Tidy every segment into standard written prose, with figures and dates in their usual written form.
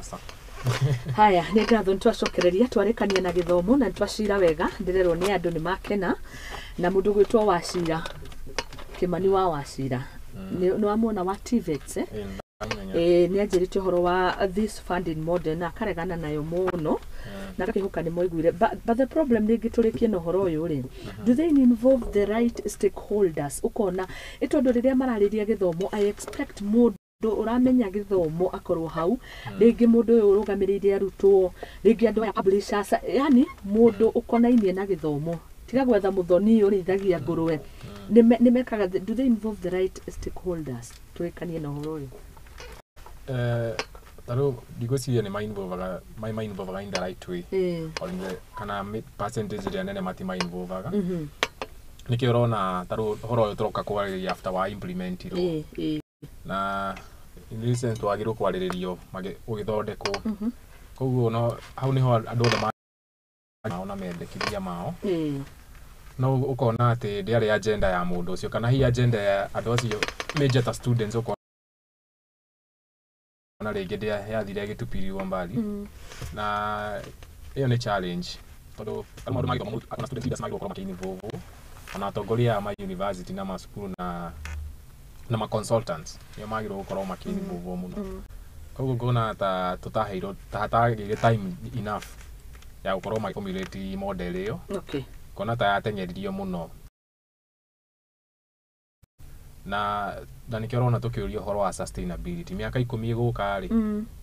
Aca. Haya, nĩ ngatho nĩtwacokereria twarĩkania na gĩthomo na nĩtwacira wega ndĩrerwo nĩ andũ nĩmakena na mũndũ gwĩtwo Wacira Kĩmani wa Wacira nĩ wamwona wa TVET nĩanjĩrĩte ũhoro wa this funding model na akaregana nayo mũno na akĩhuka nĩ moiguire but the problem nĩ gĩtũrĩkie na ũhoro ũyũ rĩ do they involve the right stakeholders ukona ĩtondũ rĩrĩa mararĩria gĩthomo I expect mũndũ uramenya gĩthomo akorwo hau rĩngĩ mũndũ ũyũ ũrũgamĩrĩire arutwo rĩngĩ andũ aya publishers yani mũndũ ukonainie na gĩthomo tiga gwetha Muthoni ũrĩithagia ngũrwe nĩmekaga do they involve the right stakeholders tũrĩkanie na ũhoro ũyũ taro digosiria nĩ involve in the right way or in the kana percentage ĩrĩa nene mati involve nĩkĩo ũrona taro ũhoro ũyũ tũroka kwarĩrĩria after wa implement na recent twagĩrĩirwo kwarĩrĩrio ũgĩthondekwo koguo no hau nĩho andũ othe maona mendekithia mao no ukona atĩ ndĩarĩ agenda ya mũndũ ũcio kana hi agenda ya andũ acio major ta students ukona rĩngĩ ndĩathire gĩtupirio mbali na ĩyo nĩ challenge tondũ maũndũ ma gĩthomo kana students leaders magĩrĩirwo gũkorwo makĩinvolve ona atongoria ma university na masukuru na ma consultants nĩo magĩrĩirwo gũkorwo makĩinvolve mũno koguo ngona ta tũtaheirwo hatagĩire time enough ya gũkorwo makĩformulate model ĩyo kona ta yatenyeririo mũno na nĩkĩo ũrona tũkĩũria ũhoro wa sustainability mĩaka 10 ĩgũka rĩ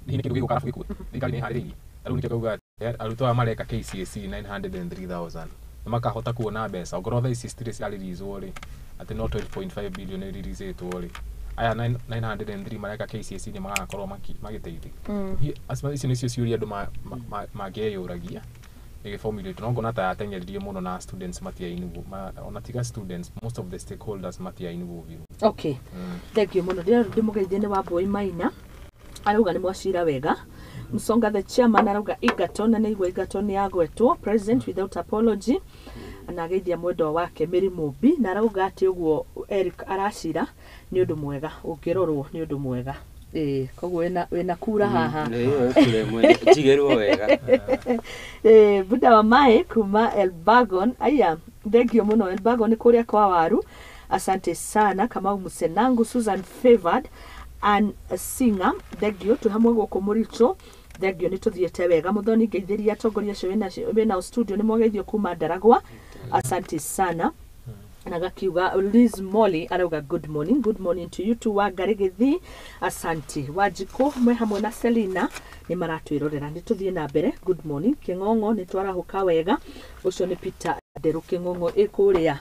nĩ kĩndũ gĩgũka gĩkũ thirikari nĩ harĩrĩirie tarĩu nĩkĩo kuuga arutwo aya mareka KCSE 903,000 makahota kuona mbeca ongorwo thaa ici citirĩ ciarĩrizwo rĩ atĩ no 12.5 billion ĩrĩrizĩtwo rĩ aya 903 mareka KCSE nĩ magakorwo magĩteithia ici nĩcio ciũria andũ mangĩyũragia ĩgĩformulate no ngona ta yatenyeririe mũno na students ona tiga students most of the stakeholders involved. Okay thank you mũno ndĩmũgeithie nĩ Wambui Maina arauga nĩ mwacira wega Msonga the chairman arauga Egerton na nĩigua Egerton nĩ agwetwo president without apology na geithia mwendo wake Mĩrimũ Mbi na arauga atĩ ũguo Eric aracira nĩ ũndũ mwega ũngĩrorwo nĩ ũndũ mwega koguo wena kura haha jigerwo wega Buda wa Mae kuma Elbagon aya thengio muno Elbagon kũrĩa kwa waru asante sana kama Musenangu Susan Favored and Singer thengio tu hamwe gũkũ Mũricho thengio nĩtũthiĩte wega Muthoni ngeithĩria atongoria acio wĩna studio nĩ mwageithio kuma Ndaragwa asante sana na gakiuga Liz Molly arauga good morning to you too wa Garigithi asante Wajiko mwe hamwe na Selina ni maratwirorera nitũthiĩ na mbere good morning Kĩng'ong'o nĩ twarahuka wega ucio nĩ Peter Nderu Kĩng'ong'o ĩkũrĩa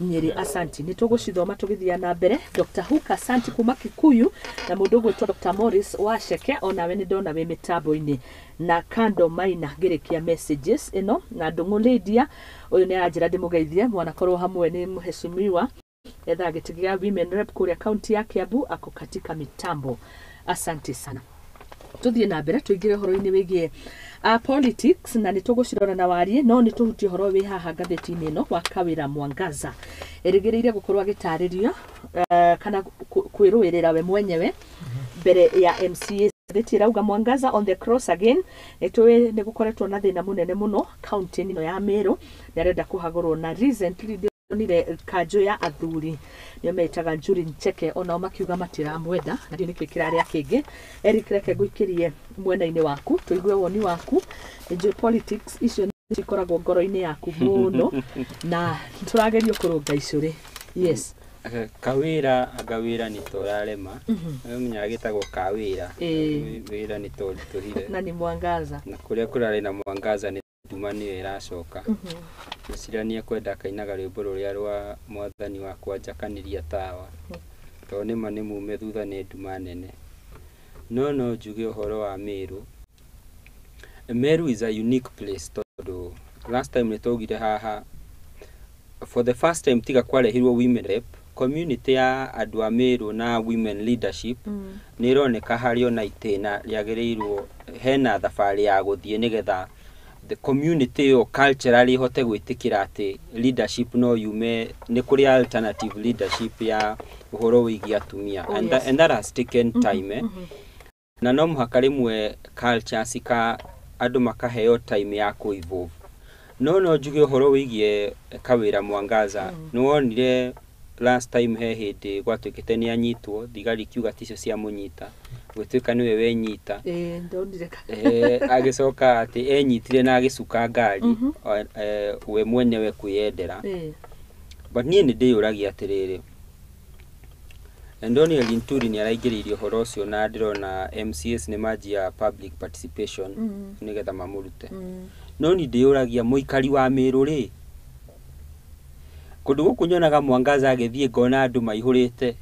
Nyeri asante nĩtũgũcithoma tũgĩthia na mbere Dr. Hook asante kuma Kikuyu na mũndũ gwĩtwo Dr. Morris Waceke onawe nĩ ndona wĩ mĩtambo-inĩ na Kando Maina ngĩrĩkia messages ĩno na Ndung'u uyu nĩ aranjĩra ndĩmũgeithie mwanakorwo hamwe nĩ mheshimiwa etha gĩtĩ women rep kũrĩa kaunti ya Kiambu ako katika mitambo asante sana tuthiĩ na mbere tuingire horo-inĩ wĩgiĩ politics na nĩtũgũcirora na warie no nĩtũhutie horo wĩ haha ngathĩti-inĩ ĩno wa Kawĩra Mwangaza erĩgĩrĩire gũkorwo agĩtarĩrio kana kwĩrũĩrĩra we mwenyewe mbere ya MCA Uteti rauga Mwangaza on the cross again nĩtũĩ nĩgũkoretwo na thĩna mũnene mũno kaunti ĩno ya Meru nĩarenda kũhagũrwo na recently nire kanjũ ya athuri nĩo metaga Njuri Ncheke onao makiuga matiramwenda na ndio nĩkĩo kĩrarĩa kĩngĩ Eric reke ngũikĩrie mwena-inĩ waku tũigue woni waku nje politics icio cikoragwo ngoro-inĩ yaku mũno na tũragerio kũrũnga icũrĩ yes Kawĩra agawĩra nĩ tũrarema menya gĩtagwo Kawĩra wĩra nĩ tũhire na nĩ Mwangaza na kũrĩa kũrarĩ na Mwangaza nĩ nduma nĩyo ĩracoka Gũcirania kwenda kainaga rwĩmbo rũrĩa rwa Mwathani wakwa njakanĩria tawa tondũ nĩma nĩ mume thutha nĩ nduma nene no njuge ũhoro wa Meru Meru is a unique place tondũ last time nĩtwaugire haha for the first time tiga kwarehirwo women rep community ya andũ a Meru na women leadership nĩ ironeka harĩ ona itĩna rĩagĩrĩirwo hena thabarĩ ya gũthiĩ nĩgetha the community or culturally hote gwĩtĩkĩra atĩ leadership no yume nĩ kũrĩ alternative leadership ya ũhoro wĩgiĩ atumia and that has taken time na no mũhaka rĩmwe culture cika andũ makaheo time ya kũ-evolve. No njuge ũhoro wĩgiĩ Kawĩra Mwangaza, nĩwonire last time he hĩndĩ gwatuĩkĩte nĩ anyitwo, thigari kiuga ticio cia mũnyita, gwĩtuĩka nĩwe wenyita. Ndonire Agĩcoka atĩ enyitire na agĩcuka ngari we mwenyewe kwĩyendera. But niĩ nĩndĩyũragia atĩrĩrĩ, Daniel Nturi nĩ araingĩrĩirie ũhoro ũcio na ndĩrona MCAs nĩ manjia public participation nĩgetha mamũrute. No nĩ ndĩyũragia mũikari wa Meru rĩ, kũndũ gũkũ nyonaga Mwangaza agĩthiĩ ngona andũ maihũrĩte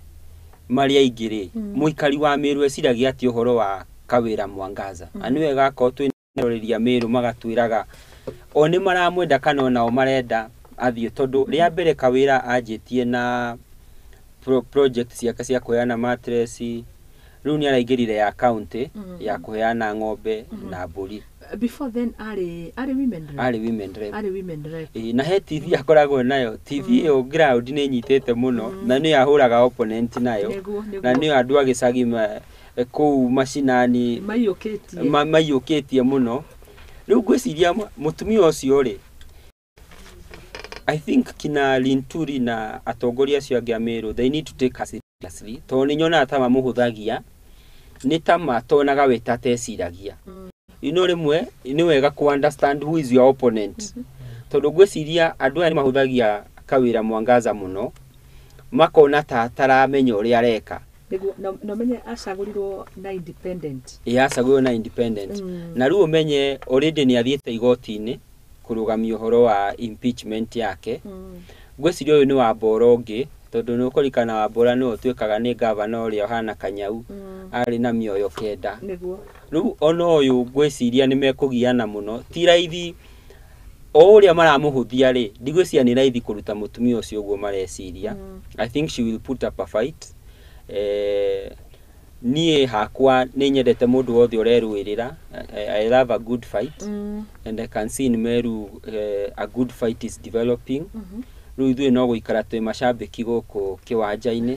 marĩ aingĩ rĩ, mũikari wa Meru eciragia atĩ ũhoro wa Kawĩra Mwangaza. Na nĩ wega akorwo twĩroreria Meru magatwĩraga o nĩ maramwenda kana onao marenda athiĩ, tondũ rĩa mbere Kawĩra anjĩtie na project ciake cia kũheana mattress, rĩu nĩ araingĩrire ya county ya kũheana ng'ombe na mbũri. Before then ari women rep. Ari women rep. Na he TV akoragwo nayo. TV ĩyo ground nĩ nyitĩte mũno na nĩ ahũraga opponent nayo. Na nĩ andũ agĩcagi kũu macinani maiyũkĩtie mũno. Rĩu ngwĩciria mũtumia ũcio rĩ, I think kina Linturi na atongoria acio angĩ a Meru, they need to take us seriously. Tondũ nĩ nyonaga ta mamũhũthagia, nĩ ta matonaga we ta teciragia. Rĩmwe nĩ wega ku understand who is your opponent. Tondũ ngwĩciria andũ aya nĩ mahũthagia Kawĩra Mwangaza mũno, makona ta taramenya ũrĩa areka. No menye acagũrirwo na independent. Acagũrirwo na independent. Na rĩu ũmenye already nĩ athiĩte igoti-inĩ kũrũgamia ũhoro wa impeachment yake. Ngwĩciria ũyũ nĩ Wambora ũngĩ, tondũ nĩ ũkũrikana Wambora nĩ ũtuĩkaga nĩ gavana ũrĩa ũhana Kanyau, arĩ na mĩoyo kenda. Rĩu ona ũyũ ngwĩciria nĩ mekũgiana mũno, ti raithi o ũrĩa maramũhũthia rĩ, ndigwĩciria nĩ raithi kũruta mũtumia ũcio ũguo mareciria. I think she will put up a fight. Niĩ hakwa nĩ nyendete mũndũ wothe ũrerũĩrĩra. I love a good fight, and I can see in Meru a good fight is developing. Rĩu ithuĩ no gũikara twĩ macambĩki gũkũ kĩwanja-inĩ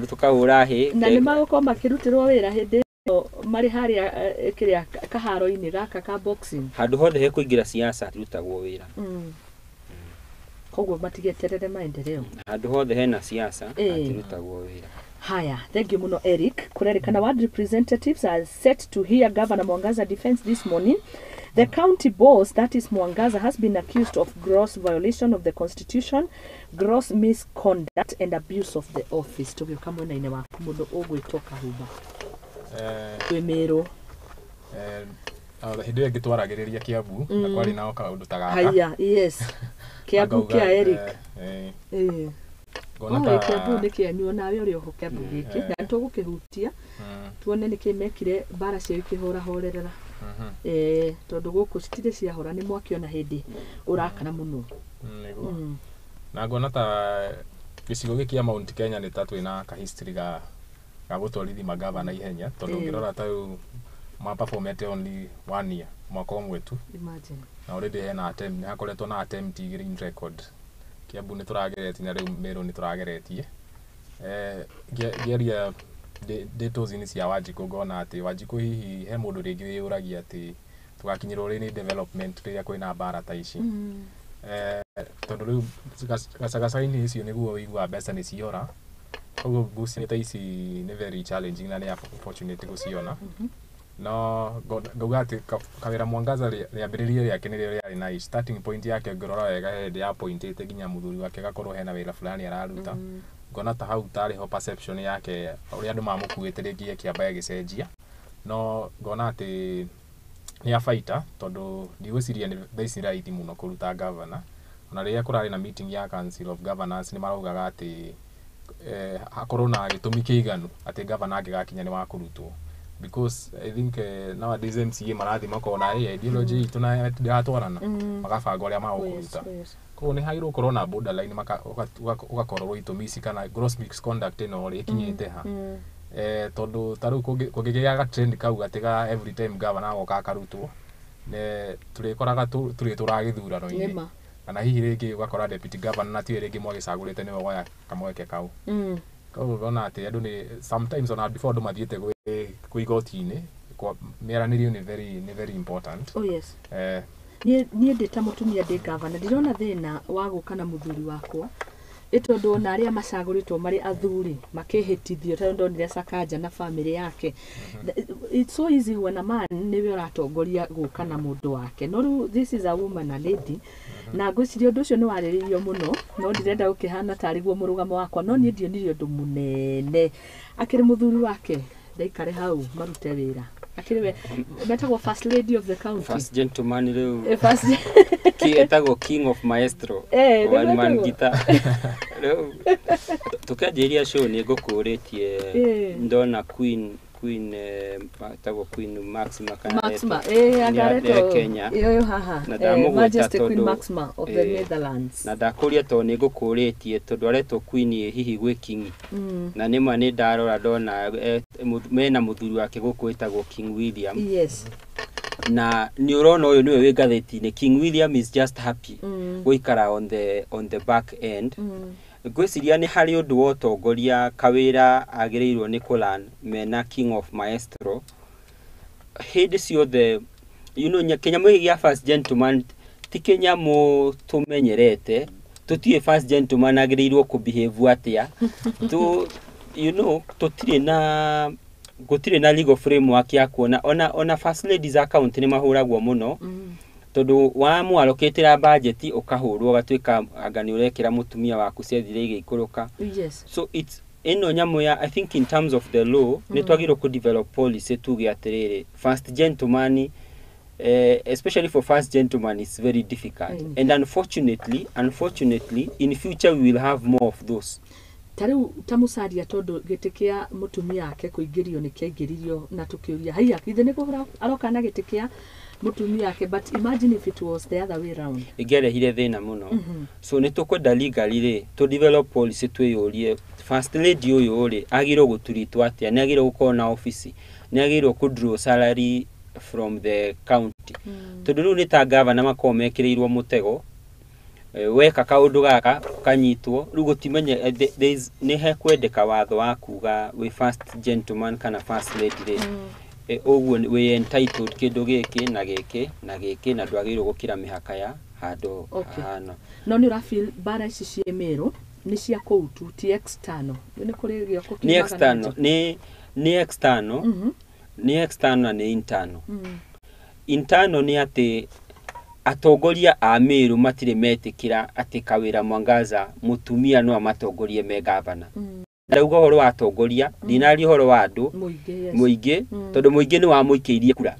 tũkahũra hĩ, na nĩ magũkorwo makĩrutĩrwo wĩra hĩndĩ ĩyo marĩ harĩa kĩrĩa kaharo-inĩ gaka ka boxing. Handũ hothe he kũingĩra siasa rutagwo wĩra. Koguo matigĩeterere maendeleo. Handũ hothe hena siasa rutagwo wĩra. Haya, thank you muno Eric. Kurerikana ward representatives are set to hear Governor Mwangaza defense this morning. The county boss, that is Mwangaza, has been accused of gross violation of the constitution, gross misconduct and abuse of the office. Tugĩũka mwena-inĩ waku mũndũ ũgwĩtwo Kahumba. Kwĩ Meru. Hĩndĩ ĩyo ngĩtwaragĩrĩria Kiambu na kwarĩ nao kaũndũ ta gaka. Haya, yes. Kiambu kĩa Eric. Kiambu nĩ kĩanyu nawe ũrĩ oho Kiambu gĩkĩ na tũgũkĩhutia tuone nĩkĩ mekire mbara cio ikĩhũrahũrĩrĩra. Tondũ gũkũ citirĩ ciahora nĩ mwakiona hĩndĩ ũrakana mũno. Na ngona ta gĩcigo gĩkĩ kĩa Mount Kenya nĩ ta twĩna ka history ga gũtwarithia magavana ihenya, tondũ ngĩrora ta rĩu ma-performete only 1 year, mwaka ũmwe tu. Imagine. Na already hena attempt, nĩ hakoretwo na attempt green record. Kiambu nĩ tũrageretie na rĩu Meru nĩ tũrageretie. Ngĩaria ndeto-inĩ cia Wanjikũ ngona atĩ Wanjikũ hihi he mũndũ rĩngĩ wĩyũragia atĩ tũgakinyĩrwo nĩ development rĩrĩa kwĩna mbara ta ici. Tondũ rĩu gacagaca-inĩ icio nĩguo wĩigua mbeca nĩ ciora. Koguo ngucanio ta ici nĩ very challenging na nĩ unfortunate gũciona. No ngauga atĩ Kawĩra Mwangaza rĩambĩrĩria rĩake nĩrĩo rĩarĩ nice. Starting point yake ngĩrora wega hĩndĩ ya pointĩte nginya mũthuri wake gakorwo hena wĩra fulani araruta. Ngona ta hau tarĩ ho perception yake ũrĩa andũ mamũkuĩte rĩngĩ kĩamba gĩcenjia. No ngona atĩ nĩ a fighter, tondũ ndigwĩciria nĩ thaici raithi mũno kũruta governor. Ona rĩrĩa kũrarĩ na meeting ya council of governors nĩ maraugaga atĩ hakorwo na gĩtũmi kĩiganu atĩ governor angĩgakinya nĩ wa kũrutwo. Because I think nowadays MCA marathi makona ideology itũ na ndĩratwarana magabanga ũrĩa magũkũruta. Koguo nĩ hagĩrĩirwo gũkorwo na borderline ũgakorwo itũmi ici kana gross misconduct ĩno ũrĩa ĩkinyĩte ha. Tondũ ta rĩu kũngĩgĩa ga trend kau gatiga every time governor agoka akarutwo, tũrĩkoraga tũrĩ tũragĩthurano-inĩ. Kana hihi rĩngĩ ũgakora deputy governor na tiwe rĩngĩ mwagĩcagũrĩte nĩwe woya kamweke kau. Koguo ngona ati andu ni sometimes ona before andu mathiete kwi igoti-ini kwa miaranirio ni very important. Oh yes. Niĩ ndĩ ta mũtumia ndĩ gavana ndirona thĩna wa gũka na mũthuri wakwa ĩtondũ ona arĩa macagũrĩtwo marĩ athuri makĩhĩtithio tondũ ndonire Sakaja na family yake. It's so easy when a man nĩwe ũratongoria gũka na mũndũ wake. No rĩu this is a woman, a lady. Na ngwĩciria ũndũ ũcio nĩ warĩrĩirio mũno no ndirenda gũkĩhana tarĩ guo mũrũgamo wakwa no niĩ ndionire ũndũ mũnene. Akĩrĩ mũthuri wake ndaikare hau marute wĩra. Akiriwe betagwo first lady of the county, first gentleman reu etagwo king of maestro one man guitar reu tukajiria show ni ngukuritie ndona queen etagwo queen Maxima agareto Kenya yo haha Majesty Queen Maxima of the Netherlands na ndakuria to ni ngukuritie tondu aretwo queen hihi gwi king na nima ni ndarora ndona mena muthuri wake guku etagwo King William. Yes. Na ni urona uyu niwe wi gatheti-ini. King William is just happy guikara on the back end. Gwiciria ni hari undu wa utongoria kawira agirirwo ni kulan mena king of maestro hindi ciothe kinyamu gia first gentleman ti kinyamu tumenyerete tutie first gentleman agirirwo kubehave atia tu gutire na legal framework ya kuona ona first ladies account ni mahuragwo muno tondu wa mwaloketera budget ukahurwo gatwika agani urekera mutumia waku cethire igikuruka. Yes. So it's eno nyamu ya I think in terms of the law ni twagiro ku develop policy tuge atiriri first gentleman especially for first gentleman it's very difficult and unfortunately in future we will have more of those. Tariu tamusaria tondu gitikia mutumia ake kuingirio ni kiaingiririo na tukiuria haiya ithe ni kuhura aroka na gitikia mutumia ake but imagine if it was the other way around igere hire thina muno. So ni tukwenda legally ri to develop policy twiyurie first lady uyu ri agiro guturitwa atia ni agiro gukona na office ni agiro ku draw salary from the county tondu riu ni ta governor makomekirirwo mutego weka kaundu gaka kanyitwo riu gutimenye ni hekwendeka watho wa kuga we first gentleman kana first lady ri oguo we entitled kindu giki na giki na ndwagirwo gukira mihaka ya handu hano. No ni rafil bara ici cie Meru ni cia koutu ti external ni kuri gioko ni external ni external ni external na ni internal. Internal ni ati atongoria a Meru matire metikira ati Kawira Mwangaza mutumia no amatongorie me gavana. Ndauga horo wa atongoria dinari horo wa andu muingi tondu muingi ni wa muikiirie kura.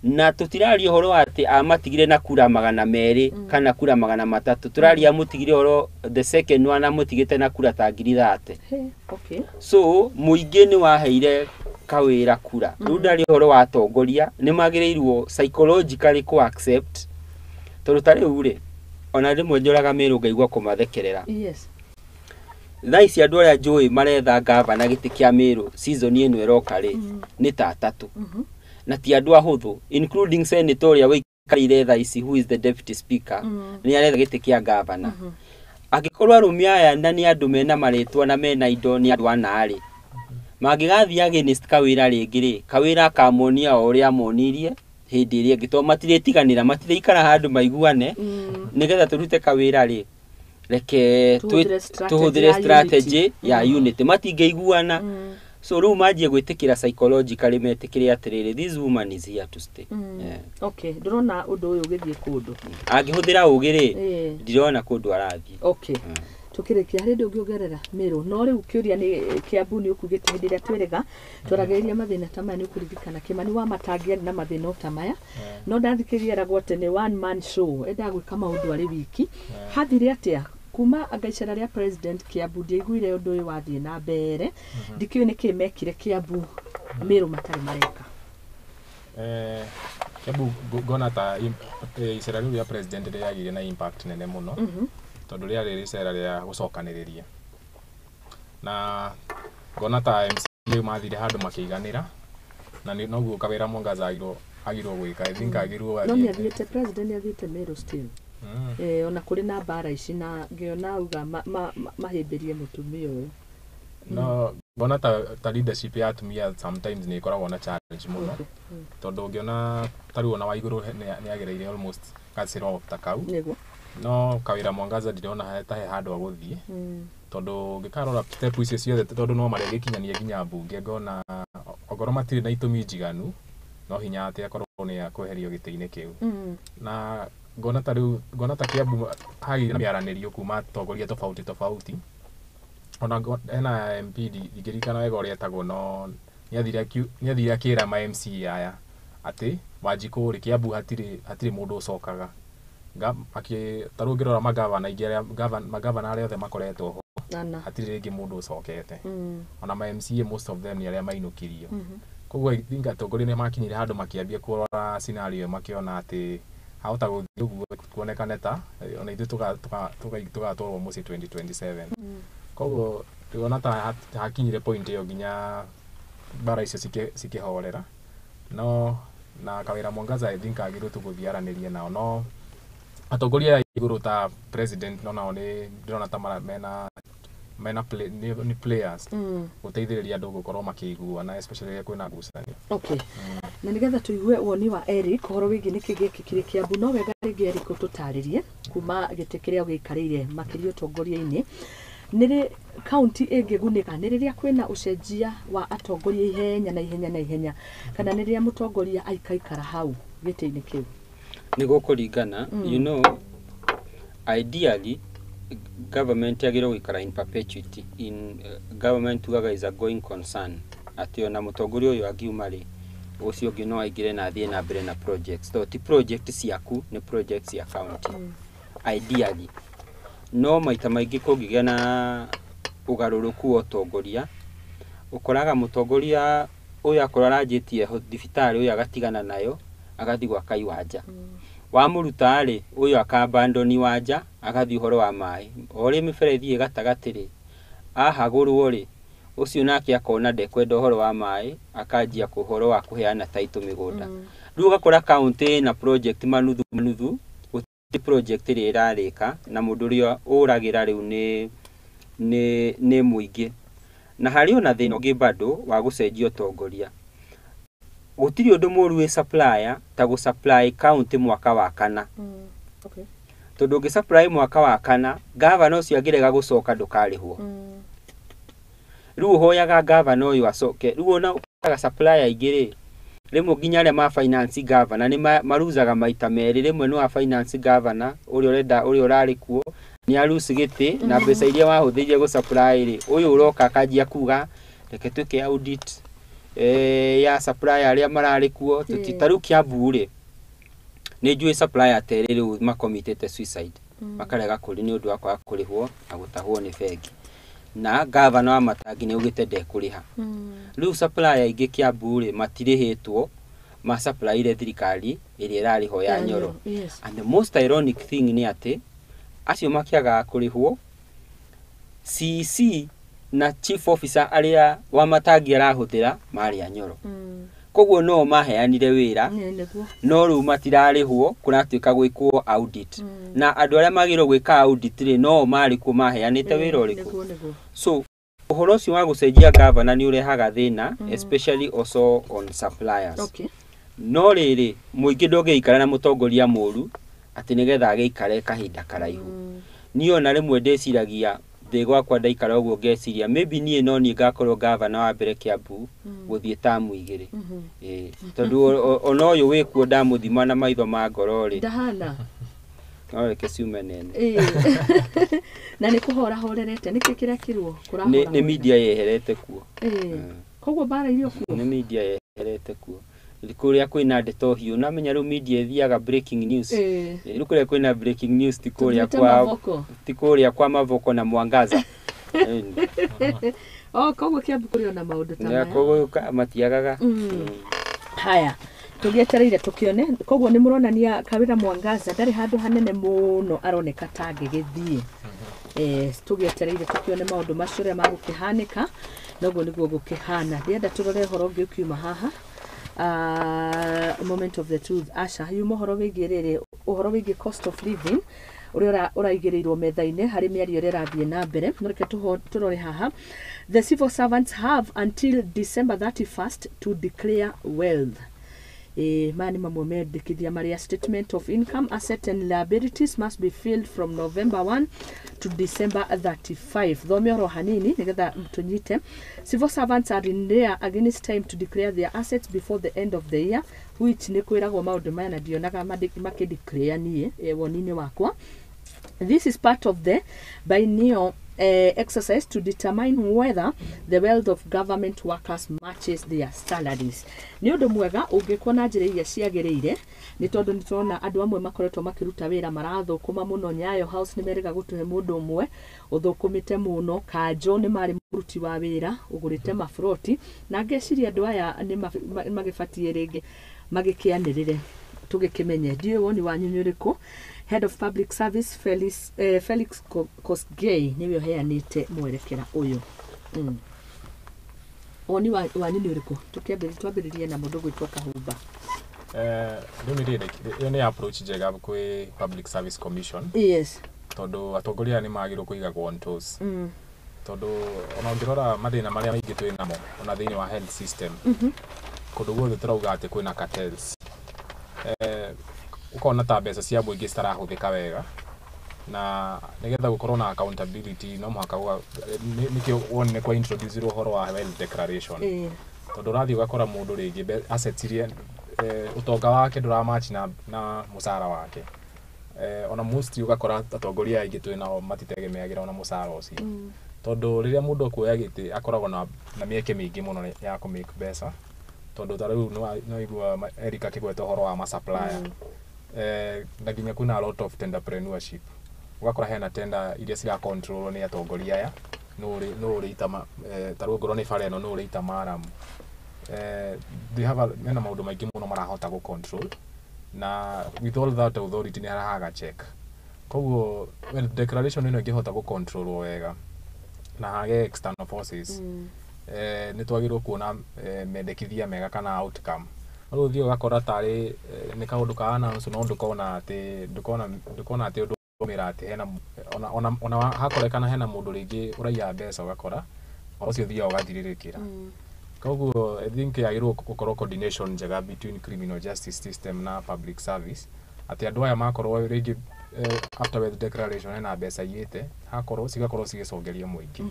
Na tutirari horo ati amatigire na kura 200 kana kura 300 turari amutigire horo the second one amutigite na kura ta 30. Okay. So muingi ni waheire Kawira kura. Riu ndari horo wa atongoria ni magirirwo psychologically ko accept tondu tari ure ona rimwe njoraga Meru ngaigua kumathekerera. Yes. Thaisi andu aria njui maretha gavana giti kia Meru season ino iroka ri ni ta 3 na ti andu ahuthu including senator ya wikarire thaisi who is the deputy speaker ni aretha giti kia gavana agikorwa arumia aya na ni andu mena maritwa na mena indo ni andu anari magigathi against Kawira ringi ri Kawira akamonia uria amonirie hindi iri ngito matiretiganira matiraikara handu maiguane nigetha turute Kawira ri reke tuhudire strategy ya unity matingeiguana. So riu majie gwitikira psychologically metikire atiriri this woman is here to stay. Okay, ndurona undu uyu githie kundu agihuthira ugiri ndirona kundu arathi. Okay. Tukirikia hari ndu ngiongerera Meru no riu kiuria ni Kiambu ni ukugite hindi ria twirega twarageria mathina ta maya ni ukurigikana Kimani wa matangia na mathina ta maya no ndathikiria ragwo tene one man show enda gwika maundu ari wiki hathire atia kuma agaicera ria president Kiambu ndiguire undu uyu wathie na mbere ndikiu ni kimekire Kiambu Meru matari mareka Kiambu gona ta icera ria president ria yagire na impact nene muno tondu ria riri icera ria gucokaniriria na gona ta MC mathire handu makiiganira na noguo Kawira Mwangaza agirwo gwika I think agirwo no ni athiete president athiete Meru still ona kuri na bara ici na ngiona uga mahimbirie mutumia uyu no bona ta leadership ya atumia sometimes ni ikoragwo na challenge muno tondu ungiona tari ona Waiguru ni agereire almost kasiro takau no kawira Mwangaza ndirona he handu aguthie tondu ngikarora step icio ciothe tondu no maregikinyania ginya mbunge ngona ogoro matire na itumi njiganu no hinya ati akorwo ni akweherio giti-ini kiu na ngona ta Kiambu hagi na miaranirio kuma atongoria tofauti ona ena MP ngirikana wega uria etagwo no niathire akira ma MC aya ati Wanjiku ri Kiambu hatiri mundu ucokaga taru ngirora magavana aria othe makoretwo ho hatiri ringi mundu ucokete ona ma MCA most of them ni aria mainukirio koguo thinga atongoria ni makinyire handu makiambia kurora scenario makiona ati hauta guthii uguo kuonekane ta ona ithu tugatwarwo muci 2027 koguo tuona ta hakinyire point iyo ginya bara icio cikihorera no na kawira Mwangaza I think agiru tuguthiaranirie nao no atongoria iguru ta president no nao ni ndona ta mena players guteithiriria andu gukorwo makigua na especially kwina ngucanio. Okay. Na nigetha tuigue woni wa Eric horo wigi niki gikikire Kiambu no wega ringi Eric ututaririe kuma gite kiria ugikarire makirio utongoria-ini nire county ingigunika niriria kwina ucenjia wa atongoria ihenya kana niriria mutongoria aikaikara hau gite-ini kiu nigo kuringana you know ideally government yagiro gukara in perpetuity in government tugaga is a going concern ati ona mutongoria uyu agiumari ucio ngino aigire na thie na mbere na projects so ti project ciaku ni projects ya county ideally no maita maingi kungigia na ugaruruku wa utongoria ukoraga mutongoria uyu akorora njitie thibitari uyu agatigana nayo agathi gwa kai wanja wa muruta ri uyu akabandoni wanja agathi uhoro wa mai ori miferethi gatagati ahagurwo ri ucio nake akona ndekwenda uhoro wa mai akanjia kuhoro wa kuheana taito migunda riu gakora county na project manuthu ti project ri irarika na mundu rio uragira riu ni muingi na hari ona thina ungi bado wa gucenjia utongoria gutiri undu muru wi supplier ta gu supply county mwaka wa kana okay tondu ngi supply mwaka wa kana governor ucio agirega gucoka ndukarihwo riu hoyaga governor uyu acoke riu ona ukaga supplier igiri rimwe nginya ria ma finance governor ni maruzaga maita meri rimwe no finance governor uri urari kuo ni arusi giti na mbeca iria wahuthirie gu supply ri uyu uroka akajia kuga reke twike audit ya supplier aria marari kuo tutitaru Kiambu ri ni njui supplier terere ma committed suicide makarega kuri ni undu wakwa kurihwo na gutahwo ni bengi na governor wa Matangi ni ugite ndekuriha riu supplier ingi Kiambu ri matirihitwo ma supply ile thirikari iria irariho ya Nyoro and the most ironic thing ni ati acio makiaga kurihwo CC na chief officer aria wa Matangi arahuthira mari ya Nyoro koguo no maheanire wira no riu matirarihwo kuratuika gwikwo audit na andu aria magiro gwika audit ri no mari ku maheanite wira uriku so uhoro ucio wa gucenjia governor ni urehaga thina especially also on suppliers okay no riri muingi ndongeikara na mutongoria muru ati nigetha ageikare kahinda karaihu ni ona rimwe ndeciragia thigwa kwa ndaikara uguo ngeciria maybe nie no ni ngakorwo governor wa mbere Kiambu guthie tamu igiri tondu ono uyu wikuo ndamuthima na maitho ma ngoro ri ndahana no reke ciume nene na ni kuhora horerete niki kira kirwo kurahora ni media yeherete kuo koguo bara irio kuo ni media yeherete kuo kuria kwina ndeto hiu na menya ru media thiaga breaking news riu kuria kwina breaking news tikuria kwa Mavoko na Mwangaza koguo Kiambu kuri ona maundu ta maya koguo matiagaga haya tugietereire tukione koguo ni muronania Kawira Mwangaza ndari handu hanene muno aroneka tangi githie tugietereire tukione maundu macio ria magukihanika noguo niguo gukihana ndienda turore horo ngiukiuma haha moment of the truth asha yu mohoro wigi riri uhoro wigi cost of living uria uraigirirwo metha-ini hari miario irathie na mbere no reke turore haha. The civil servants have until December 31st to declare wealth. Mani mamwe mendekithia maria statement of income, asset and liabilities must be filled from November 1 to December 35. Thome oro hanini nigetha tunyite. Civil servants are in there against time to declare their assets before the end of the year, which ni kwiragwo maundu maya na ndionaga makideclare nie wonini wakwa. This is part of the biennial exercise to determine whether the wealth of government workers matches their salaries. Ni undu mwega ungikuwa na njira iria ciagiriire ni tondu ni turona andu amwe makoretwo makiruta wira marathukuma muno. Nyayo House ni merega gutuhe mundu umwe uthukumite muno. Kanjo ni mari muruti wa wira ugurite mafroti na ngeciria andu aya ni magibatie ringi magikianirire tugikimenye. Ndio woni wanyu ni uriku? Head of Public Service Felix Kosgei niwe uheanite mwerekera uyu. Woni wanyu ni uriku? Twambiririe na mundu gwitwa Kahumba. Iyo ni approach njega kwi Public Service Commission. Yes. Tondu atongoria ni magirwo kuigagwo on toes. Tondu ona ngirora mathina maria maingi twi namo ona thiini wa health system. Kundu guothe turauga ati kwina cartels. Ukona ta mbeca cia muingi citarahuthika wega na nigetha gukorwo na accountability no muhaka nikio wone kwa introduce uhoro wa wealth declaration. Tondu rathi ugakora mundu ringi assets iria utonga wake nduramatch na musara wake. Ona most ugakora atongoria aingi twinao matitegemeagira ona musara ucio. Tondu riria mundu akuoya giti akoragwo na mieke mingi muno ya ku make mbeca. Tondu tariu no igua Erika kigweta uhoro wa ma supplier. Na ginya kuna a lot of entrepreneurship. Ugakora hena tender iria cira control ni atongoria aya no uri itama tariu ngoro ni fare no uri itamaram. They have mena maundu maingi muno marahota go control na with all that authority ni haraga check. Koguo when declaration ino ingihota go control wega na hage external forces ni twagirwo kuona mendekithia mega kana outcome. Alo thio gakora tari ni kaundu ka announce no ndukona ati undu umira ati hena ona hakorekana hena mundu ringi uraiya mbeca ugakora ucio thia ugathiririkira. Koguo I think yagirwo gukorwo coordination njega between criminal justice system na public service ati andu aya makorwo ringi after wealth declaration hena mbeca yite hakorwo cigakorwo cigicongeria muingi.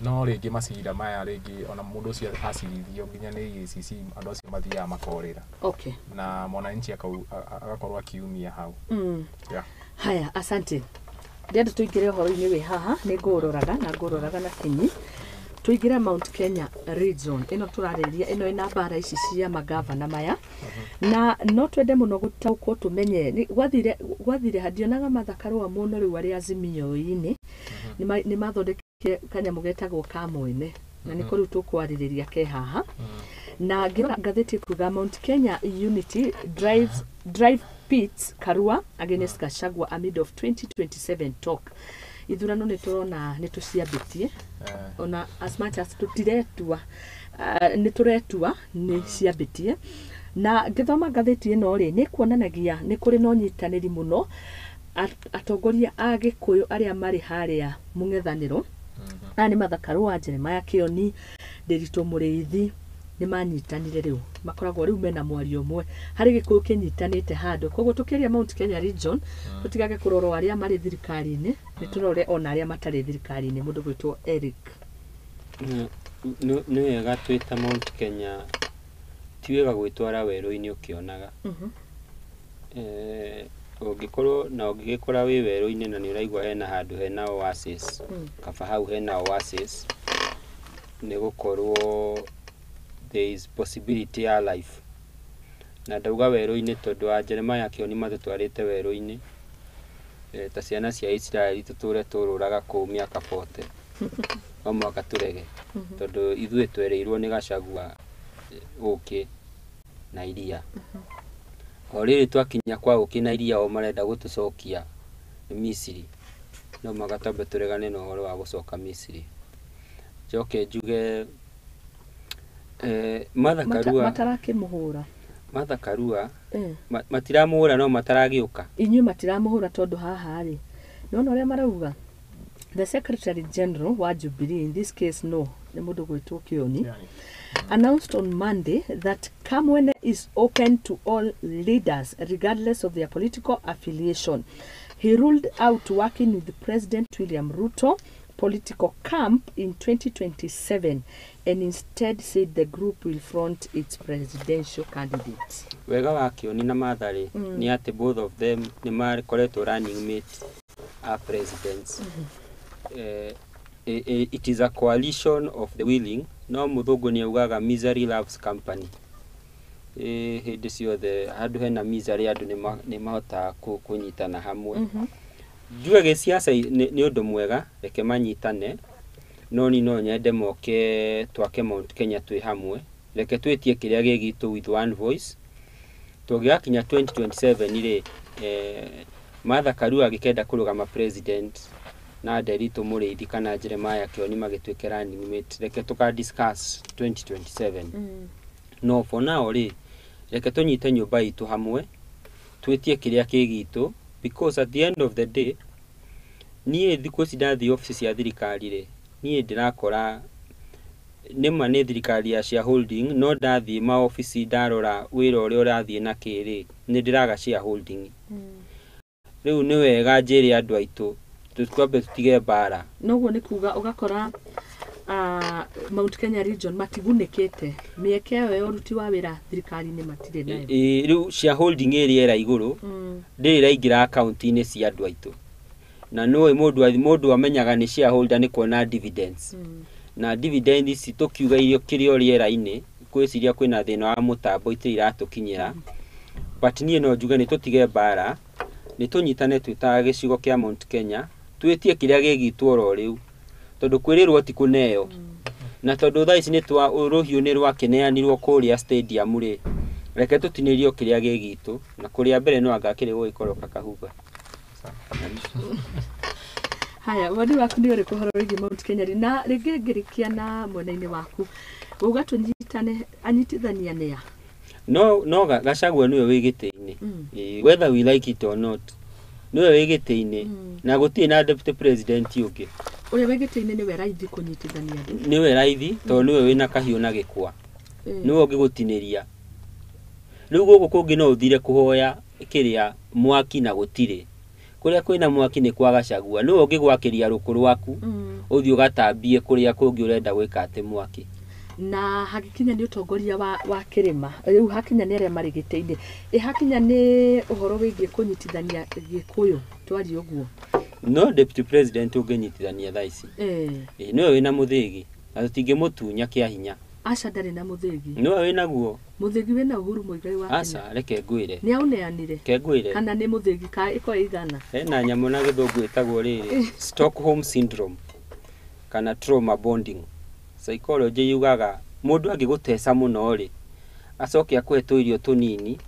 No ringi macira maya ringi ona mundu ucio acirithio nginya ni EACC andu acio mathia makorira. Okay. Na mwananchi agakorwo akiumia hau. Yeah. Haya, asante. Ndio tuingire horo-ini wi haha ni nguroraga na kinyi. Tuingire Mount Kenya region ino turariria ino ina bara ici cia magavana maya na no twende muno gutaukwo tumenye gwathire hadionaga mathakarwa muno riu ari Azimio-ini ni mathondeke kanyamu getagwo kamwene na ni kuri tukwariria ke haha na ngira ngatheti kuga Mount Kenya Unity drive pits Karua against Gachagua amid of 2027 talk. Ithurano ni turona ni tuciambitie ona as much as tutiretua ni turetua ni ciambitie na ngithoma ngatheti ino ri ni kuonanagia ni kuri no nyitaniri muno atongoria a Gikuyu aria mari haria mungethaniro ani Mathakarwa Jeremiah Kioni Nderito Muriithi ni manyitanire riu makoragwo riu mena mwario mwe hari Gikuyu kinyitanite handu koguo tukiria Mount Kenya region tutigage kuroro aria mari thirikari-ini ni turore ona aria matari thirikari-ini mundu gwitwo Eric. Ni wega twita Mount Kenya tiwega gwitwara weru-ini ukionaga. Ungigikora wi weru-ini na ni uraigwa hena handu hena oasis kaba hau hena oasis ni gukorwo there is possibility ya life na ndauga weru-ini tondu wa Jeremiah Kioni matutwarite weru-ini ta ciana cia Israeli tuture tururaga ku miaka 40 o mwaka turege tondu ithuĩ twereirwo ni Gachagua uki na iria. O riri twakinya kwa uki na iria o marenda gutucokia Misiri no magatambe turegane no horo wa gucoka Misiri. Njoke njuge Mathakarwa matarake muhura Martha Karua matiramuhura no mataragiuka inyuĩ matiramuhura tondu haha ri nona uria marauga the Secretary General wa Jubilee, in this case no ni mundu gwitwo Kioni, announced on Monday that Kamwene is open to all leaders regardless of their political affiliation. He ruled out working with President William Ruto political camp in 2027 and instead said the group will front its presidential candidates. Wega wa Kioni na Martha ni ati both of them ni makoretwo running mate are presidents. It is a coalition of the willing. No muthungu ni ugaga misery loves company. Hindi ciothe handu hena misery andu ni mahota kunyitana hamwe. Njuge siasa ni undu mwega reke manyitane no ni no nyende moke twake Mount Kenya twi hamwe reke twetie kiria gigitu with one voice tugiakinya 2027 ri Martha Karua agikenda kurugama president na ndereti muriithi kana Jeremiah Kioni magitwike running mate reke tuka discuss 2027 no for now ri reke tunyite nyumba itu hamwe twetie kiria kigitu because at the end of the day niĩ thikũ ici ndathi office ya thirikari ri niĩ ndirakora nĩma nĩ thirikari ya shareholding no ndathi ma office ndarora wĩra ũrĩa ũrathiĩ na kĩrĩ nĩ ndĩraga shareholding rĩu nĩ wega njĩre andũ aitũ twambe tutige mbara noguo nĩ kuga ũgakora Mount Kenya region matigunĩkĩte mĩeke ĩyo ũruti wa wĩra thirikari-inĩ matirĩ nayo rĩu shareholding ĩrĩa ĩra igũrũ ndĩrĩ raingĩra account-inĩ cia andũ aitũ na no mũndũ amenyaga nĩ shareholder nĩ kuona dividends na dividends ici tukiuga irio kirio rĩera-inĩ kwĩciria kwĩna thĩna wa mũtambo itirĩ iratukinyĩra but niĩ no njuge nĩ tutige mbara nĩ tunyitane twĩta gĩcigo kĩa Mount Kenya twĩtie kĩrĩa gĩgitwo oro rĩu tondu kwĩrĩrwo ti kũneo na tondu thaa ici nĩ twa rũhiũ nĩ rwakeneanirwo kũrĩa stadium rĩ reke tũtinĩrio kĩrĩa gĩgitũ na kũrĩa mbere no angakĩrĩ gũgĩkorwo kahuba. Haya, wadi waku nĩ ũrĩkũ ũhoro wĩgiĩ Mount Kenya na rĩngĩ ngĩrĩkia na mwena-inĩ waku uga tũnyitane anyitithania nĩa no Gachagua niwe wĩ gĩtĩ-inĩ whether we like it or not niwe wĩ gĩtĩ-inĩ na gũtirĩ na deputy president ũngĩ ũrĩa wĩ gĩtĩ-inĩ niwe raithi kũnyitithania andũ niwe raithi tondũ niwe wĩna kahiũ na gĩkwa niwe ũngĩgũtinĩria rĩu gũkũ kũngĩ no ũthire kũhoya kĩrĩa mwaki na gũtirĩ kuria kwina mwaki ni kwa Gachagua no ũngĩgwakĩria rũkũ rwaku ũthiĩ ũgatambie kũrĩa kũngĩ ũrenda gwĩka atĩ mwaki na hakinya ni utongoria wa kirima riu hakinya ni aria mari gĩtĩ-inĩ hakinya ni ũhoro wĩgiĩ kũnyitithania Gĩkũyũ twari ũguo no deputy president ũngĩnyitithania thaa ici niwe wĩna mũthĩgi na tũtingĩmũtunya kĩa hinya aca ndarĩ na mũthĩgi niwe wĩnaguo mũthĩgi wĩna Uhuru Muigai wa Kenya aca reke ngwĩre nĩ auneanire ngwĩre kana nĩ mũthĩgi ka iko igana hena nyamũ na gĩthũngũ ĩtagwo rĩrĩ Stockholm syndrome kana trauma bonding psychology yugaga mũndũ angĩgũteca mũno rĩ acoke akũhe tũirio tũnini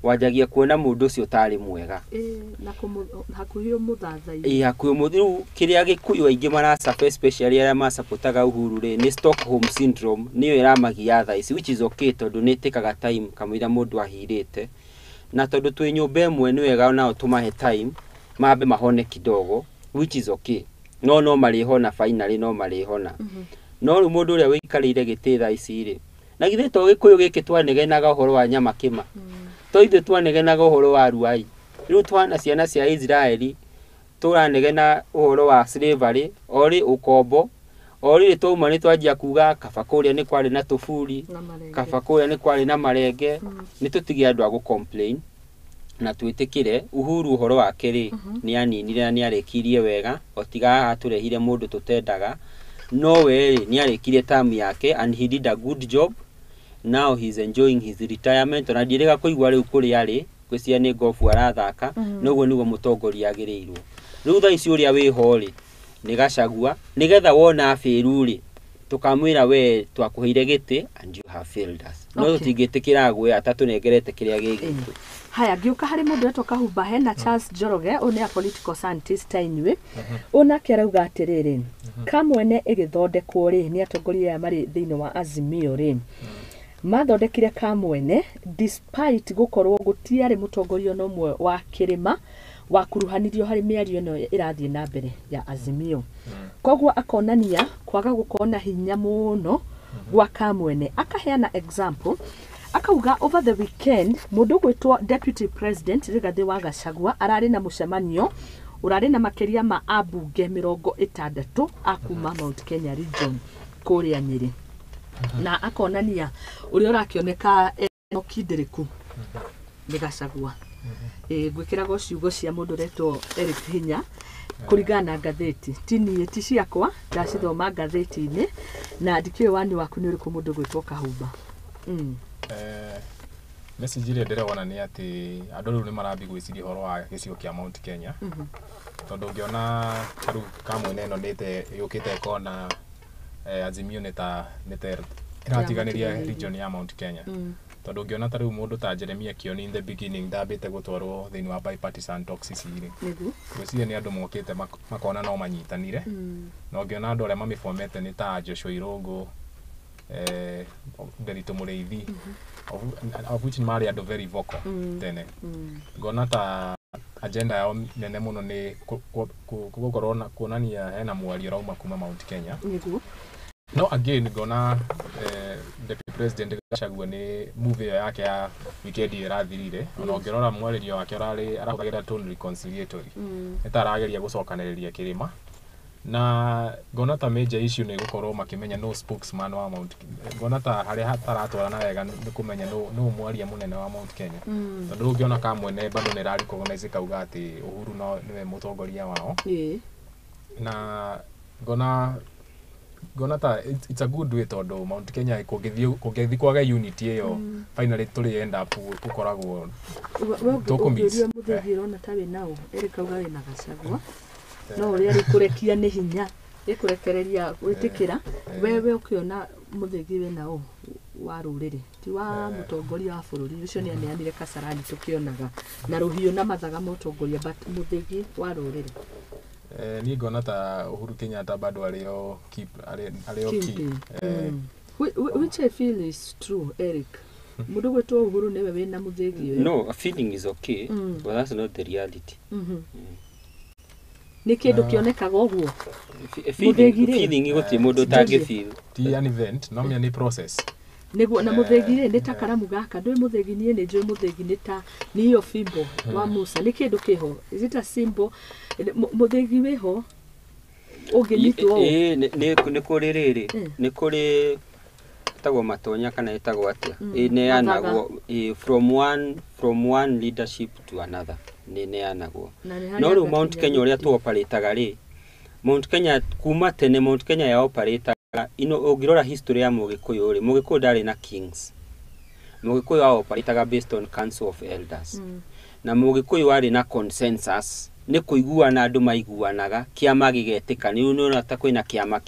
wanjagia kuona mũndũ ũcio tarĩ mwega na hakuhĩ mũthathai hakuhĩ mũthiru kĩrĩa Gĩkũyũ aingĩ maracafa especially arĩa macapotaga Uhuru rĩ nĩ Stockholm syndrome niyo ĩramagia thaa ici which is okay tondũ nĩ ĩtĩkaga time kamũira mũndũ ahirĩte na tondũ twĩ nyũmba ĩmwe nĩ wega nao tũmahe time mambe mahone kidogo which is okay no marĩhona finally no marĩhona no rĩu mũndũ ũrĩa wĩikarĩire gĩtĩ thaa ici rĩ na githĩ to Gĩkũyũ gĩkĩ twanegenaga ũhoro wa nyama kĩma to ithuĩ twanegenaga ũhoro wa ruai rĩu twana ciana cia Israeli tũranegena ũhoro wa slavery ori ũkombo ori twauma nĩ twanjia kuga kaba kũrĩa nĩ kwarĩ na tũburi kaba kũrĩa nĩ kwarĩ na marenge nĩ tũtige andũ a gũ-complain na twĩtĩkĩre Uhuru ũhoro wake rĩ nĩ aninire na nĩ arĩkirie wega otiga atũrehire mũndũ tũtendaga no we nĩ arĩkirie term yake and he did a good job. Now he's enjoying his retirement na ndirega kũigua rĩu kũrĩ arĩ kwĩcia nĩ golf arathaka noguo nĩguo mũtongoria agĩrĩirwo rĩu thaa ici ũrĩa wĩho rĩ nĩ Gachagua nĩgetha wona abĩru rĩ tukamwĩra we twakũheire gĩtĩ and you have failed us no tũtingĩtĩkĩra gwe atatũnengerete kĩrĩa gĩgĩtũ. Haya ngĩũka harĩ mũndũ etwo Kahumba hena Charles Njoroge ũnĩ a political scientist inyuĩ ũnake arauga atĩrĩrĩ Kamwene ĩgĩthondekwo rĩ nĩ atongoria aya marĩ thĩinĩ wa Azimio rĩ mathondekire kamwene despite gukorwo gutiari mutongoria no mwe wa kirima wa kuruhanirio hari miario no irathie na mbere ya Azimio. Kogwo akonania kwaga gukona hinya muno gwa kamwene. Akaheana example, akauga over the weekend mundu gwitwo deputy president Rigathi wa Gachagua arari na mucemanio urari na makeria ma abunge 60 akuma Mount Kenya region kuria Nyeri. Na akonania uria urakioneka no kidiriku ni Gachagua. Gwikirago ciugo cia mundu retwo Eric Hinya kurigana ngatheti tini ti ciakwa ndacithoma ngatheti-ini na ndikio wani waku ni uriku mundu gwitwo Kahumba. Message ile ndĩrona nĩ atĩ andũ rĩu nĩ marambi gwĩciria ũhoro wa gĩcigo kĩa Mount Kenya. Tondũ ũngĩona tarĩu kamwene ĩno nĩte yũkĩte ĩkona Azimio nĩta ĩratiganĩria region ya Mount Kenya. Tondũ ũngĩona tarĩu mũndũ ta Jeremia Kioni in the beginning ndambĩte gũtwarwo thĩinĩ wa bipartisan talks ici rĩ. Gwĩciria nĩ andũ mokĩte makona no manyitanire. Na ũngĩona andũ arĩa mamĩfomete nĩ ta Joshua Irũngũ, ndereti Mũrĩithi, of which Mari are very vocal tene. Ngona ta agenda yao nene muno ni gukorwo na kuonania hena mwario rauma kuma Mount Kenya. No again ngona deputy president Gachagua ni move yake ya weekend irathirire. Ona ngirora mwaririo wake arahugagira tone reconciliatory. Etarageria gucokanĩrĩria kirima. Na ngona ta major issue ni gukorwo makimenya no spokesman wa Mount Kenya. Ngona ta hari hataratwarana wega ni kumenya no mwaria munene wa Mount Kenya. Tondu ungiona kamwene bado ni rari recognize kauga ati Uhuru no niwe mutongoria wao. Na ngona ta it's a good way tondu Mount Kenya kugethi kwaga unity iyo finally tuli end up gukoragwo tukumisi muthigiro na tawe nao eri kauga wina Gachagua no uri ari kurekia ni hinya ikurekereria gwitikira wewe ukiona muthigi we nao wa ruriri ti wa mutongoria wa bururi ucio ni aneanire Kasarani tukionaga na ruhiu na mathaga mutongoria but muthigi wa ruriri. Ni ngona ta Uhuru Kenyatta bado alio keep. Which I feel is true, Eric. Mundu gwetu Uhuru newe wina muthigi we. No, a feeling is okay, but that's not the reality. Ni kindu kionekaga uguo. Feeling iguti mundu tangi feel. Ti an event, no me ni process. Niguo na muthigi ni ta karamu gaka ndui muthigi ni njui muthigi ni ta ni yo fimbo wa Musa ni kindu kiho. Is it a symbol? Muthigi weho ungĩnyitwo ni kuri riri ni kuri tagwo matonya kana etagwo atia ne anagwo from one leadership to another ne anagwo no ru Mount Kenya uria tu operataga ri Mount Kenya kuma tene Mount Kenya ya operataga ino ungirora history ya Mugikuyu ri Mugikuyu ndari na kings Mugikuyu ya operataga based on council of elders na Mugikuyu ari na consensus ni kuiguana andu maiguanaga kiama gigetika ni unaona ta kwina kiama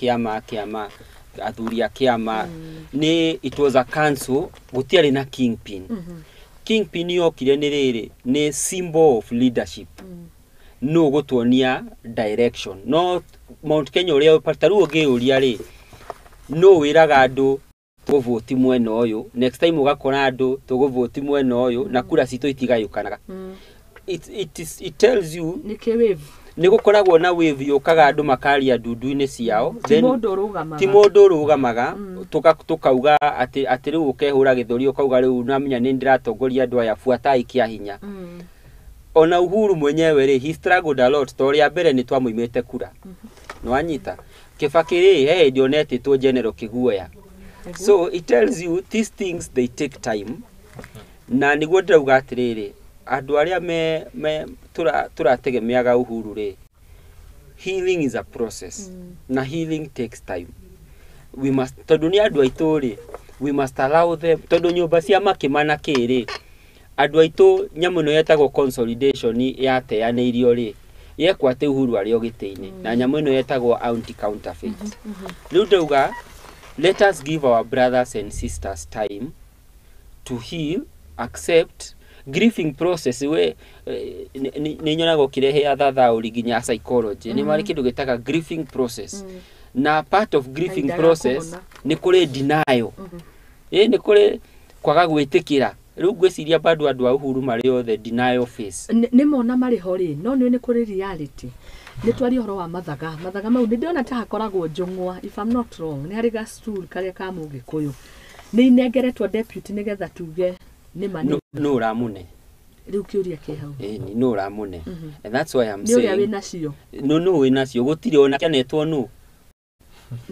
athuria kiama ni it was a council gutiari na kingpin kingpin yokire ni riri ni symbol of leadership no gutuonia direction no Mount Kenya uria partaru ugiuria ri no wiraga andu tuvoti mwena uyu next time ugakora andu tuguvoti mwena uyu na kura cito itigayukanaga it tells you ni gukoragwo na wave yokaga andu makaria ndundu-ini ciao ti mundu rugamaga tukauga ati riu ukehura githuri ukauga riu namenya ni ndiratongoria andu aya fuata ikia hinya ona Uhuru mwenyewe ri he struggled a lot story ya mbere ni twamuimite kura no anyita Kibaki ri ndionete to general Kiguoya so it tells you these things they take time na niguo ndauga atiriri andu aria me turategemeaga Uhuru ri healing is a process na healing takes time we must tondu ni andu aitu ri we must allow them tondu nyumba cia makimana kiri andu aitu nyamu no yetagwo consolidation yateaneirio ri yekwate Uhuru ari ogite-ini na nyamu ino yetagwo anti counterfeit riu ndauga let us give our brothers and sisters time to heal accept grieving process we ni nyonago kirehe athatha uriginya psychology ni mari kindu gitaga grieving process na part of grieving process ni kuri denial nĩ kũrĩ kwaga gwĩtĩkĩra rĩu ngwĩciria bado andũ a Uhuru marĩ othe denial face nĩ mona marĩ ho rĩ no nĩ kũrĩ reality nĩ twari horo wa mathaga mau nĩ ndĩona ta hakoragwo njongwa if I'm not wrong nĩ harĩ ga stool karĩa ka Mũgĩkũyũ nĩ inengeretwo deputy nĩgetha tuge nĩ mani no ramune rĩu kĩũria kĩ hau ni no ramune and that's why I'm nĩ ũrĩa saying wĩna cio no wĩna cio gũtirĩ ona kĩanetwo no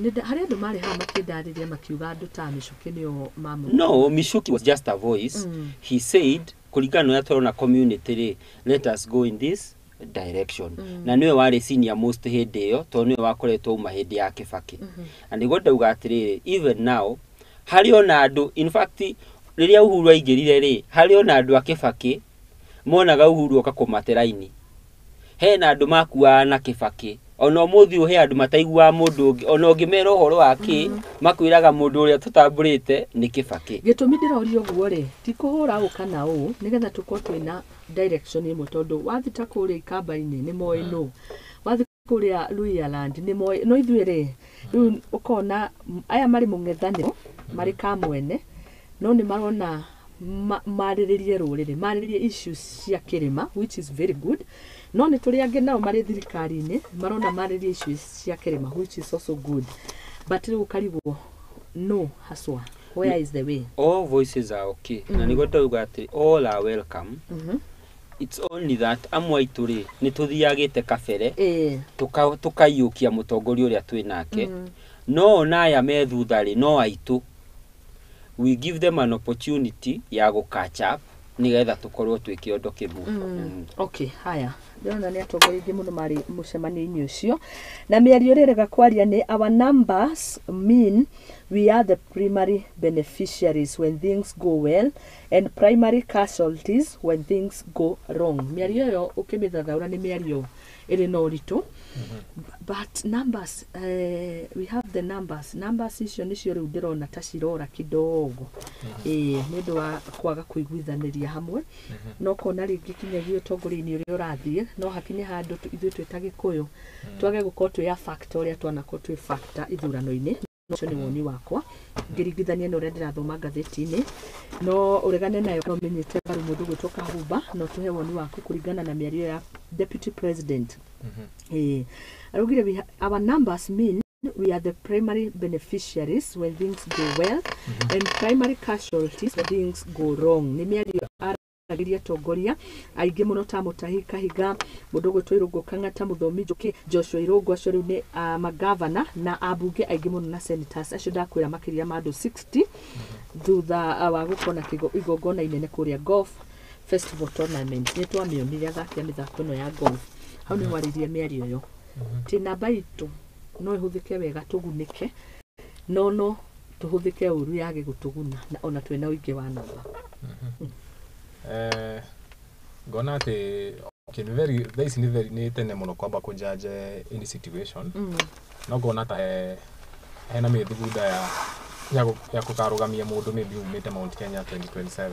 harĩ andũ marĩ haha makĩndarĩria makiuga andũ ta Mĩcuki nĩo mamu no Mĩcuki was just a voice he said kũringana na tũrona community rĩ let us go in this direction na niwe warĩ senior most hĩndĩ ĩyo tondũ niwe wakoretwo uma hĩndĩ ya Kĩbakĩ na nĩguo ndauga atĩrĩrĩ even now harĩ ona andũ in fact rĩrĩa Uhuru aingĩrire rĩ harĩ ona andũ a Kĩbakĩ monaga Uhuru oka kũmateraini hena andũ makuaga na Kĩbakĩ ona mũthĩ ũhe andũ mataiguaga mũndũ ũngĩ ona ũngĩmera ũhoro wake makwĩraga mũndũ ũrĩa tũtambũrĩte nĩ Kĩbakĩ gĩtũmi ndĩroria ũguo rĩ ti kũhũra ũka na ũũ nĩgetha tũkorwo twĩna direction ĩmwe tondũ wathi ta kũrĩa ikamba-inĩ nĩ moĩ no wathi kũrĩa Luhyaland nĩ moĩ no ithuĩ rĩ rĩu ũkona aya marĩ mũng'ethanĩro marĩ kamwene no nĩ marona marĩrĩrie rũrĩrĩ marĩrĩrie issues cia kĩrĩma which is very good no nĩ tũrĩ angĩ nao marĩ thirikari-inĩ marona marĩrĩrie issues cia kĩrĩma which is also good but rĩu karigwo no haswa where is the way all voices are okay na nĩguo ndauga atĩ all are welcome it's only that amwe aitũ rĩ nĩ tũthiagĩte kabere tũkaiyũkia mũtongoria ũrĩa twĩ nake no na aya me thutha rĩ no aitũ we give them an opportunity ya go catch up nigetha tukorwo twĩ kĩondo kĩmwe okay haya ndĩrona nĩ atongoria aingĩ mũno marĩ mũcemanio-inĩ ũcio na mĩario ĩrĩrega kwaria nĩ our numbers mean we are the primary beneficiaries when things go well and primary casualties when things go wrong mĩario ĩyo ũkĩmĩthathaũra nĩ mĩario ĩrĩ na ũritũ but numbers we have the numbers icio nĩcio rĩu ndĩrona ta cirora kidogo nĩ ũndũ wa kwaga kũiguithanĩria hamwe no kona rĩngĩ kinyagia ũtongoria-inĩ ũrĩa ũrathiĩ no hakinye handũ ithuĩ twĩ ta Gĩkũyũ twage gũkorwo twĩ a factor ũrĩa twanakorwo twĩ factor ithurano-inĩ ũcio nĩ woni wakwa ngĩringithania na ũrĩa ndĩrathoma ngathĩti-inĩ no ũregane nayo no menyete mbaru mũndũ gwĩtwo Kahumba no tũhe woni waku kũringana na mĩario ya deputy president araugire our numbers mean we are the primary beneficiaries when things go well and primary casualties when things go wrong nĩ mĩario aragiria tongoria aingĩ mũno ta Mũtahi Kahiga mũndũ gwĩtwo Irũngũ Kang'ata Mũthomi Njũkĩ Joshua Irũngũ acio rĩu nĩ magavana na ambunge aingĩ mũno na senators acio ndakwĩra makĩria ma andũ 60 thutha wa gũkorwo na igongona inene kũrĩa golf festival tournament nĩ twamĩonire athaki a mĩthako ĩno ya golf hau nĩ warĩrie mĩario ĩyo ti namba itũ no ĩhũthĩke wega tũgunĩke no tũhũthĩke ũru yage gũtũguna ona twĩna ũingĩ wa namba ngona atĩ nĩ tene mũno kwamba kũjudge any situation no ngona ta hena mĩthugunda ya gũkarũgamia mũndũ maybe umĩte Mount Kenya 2027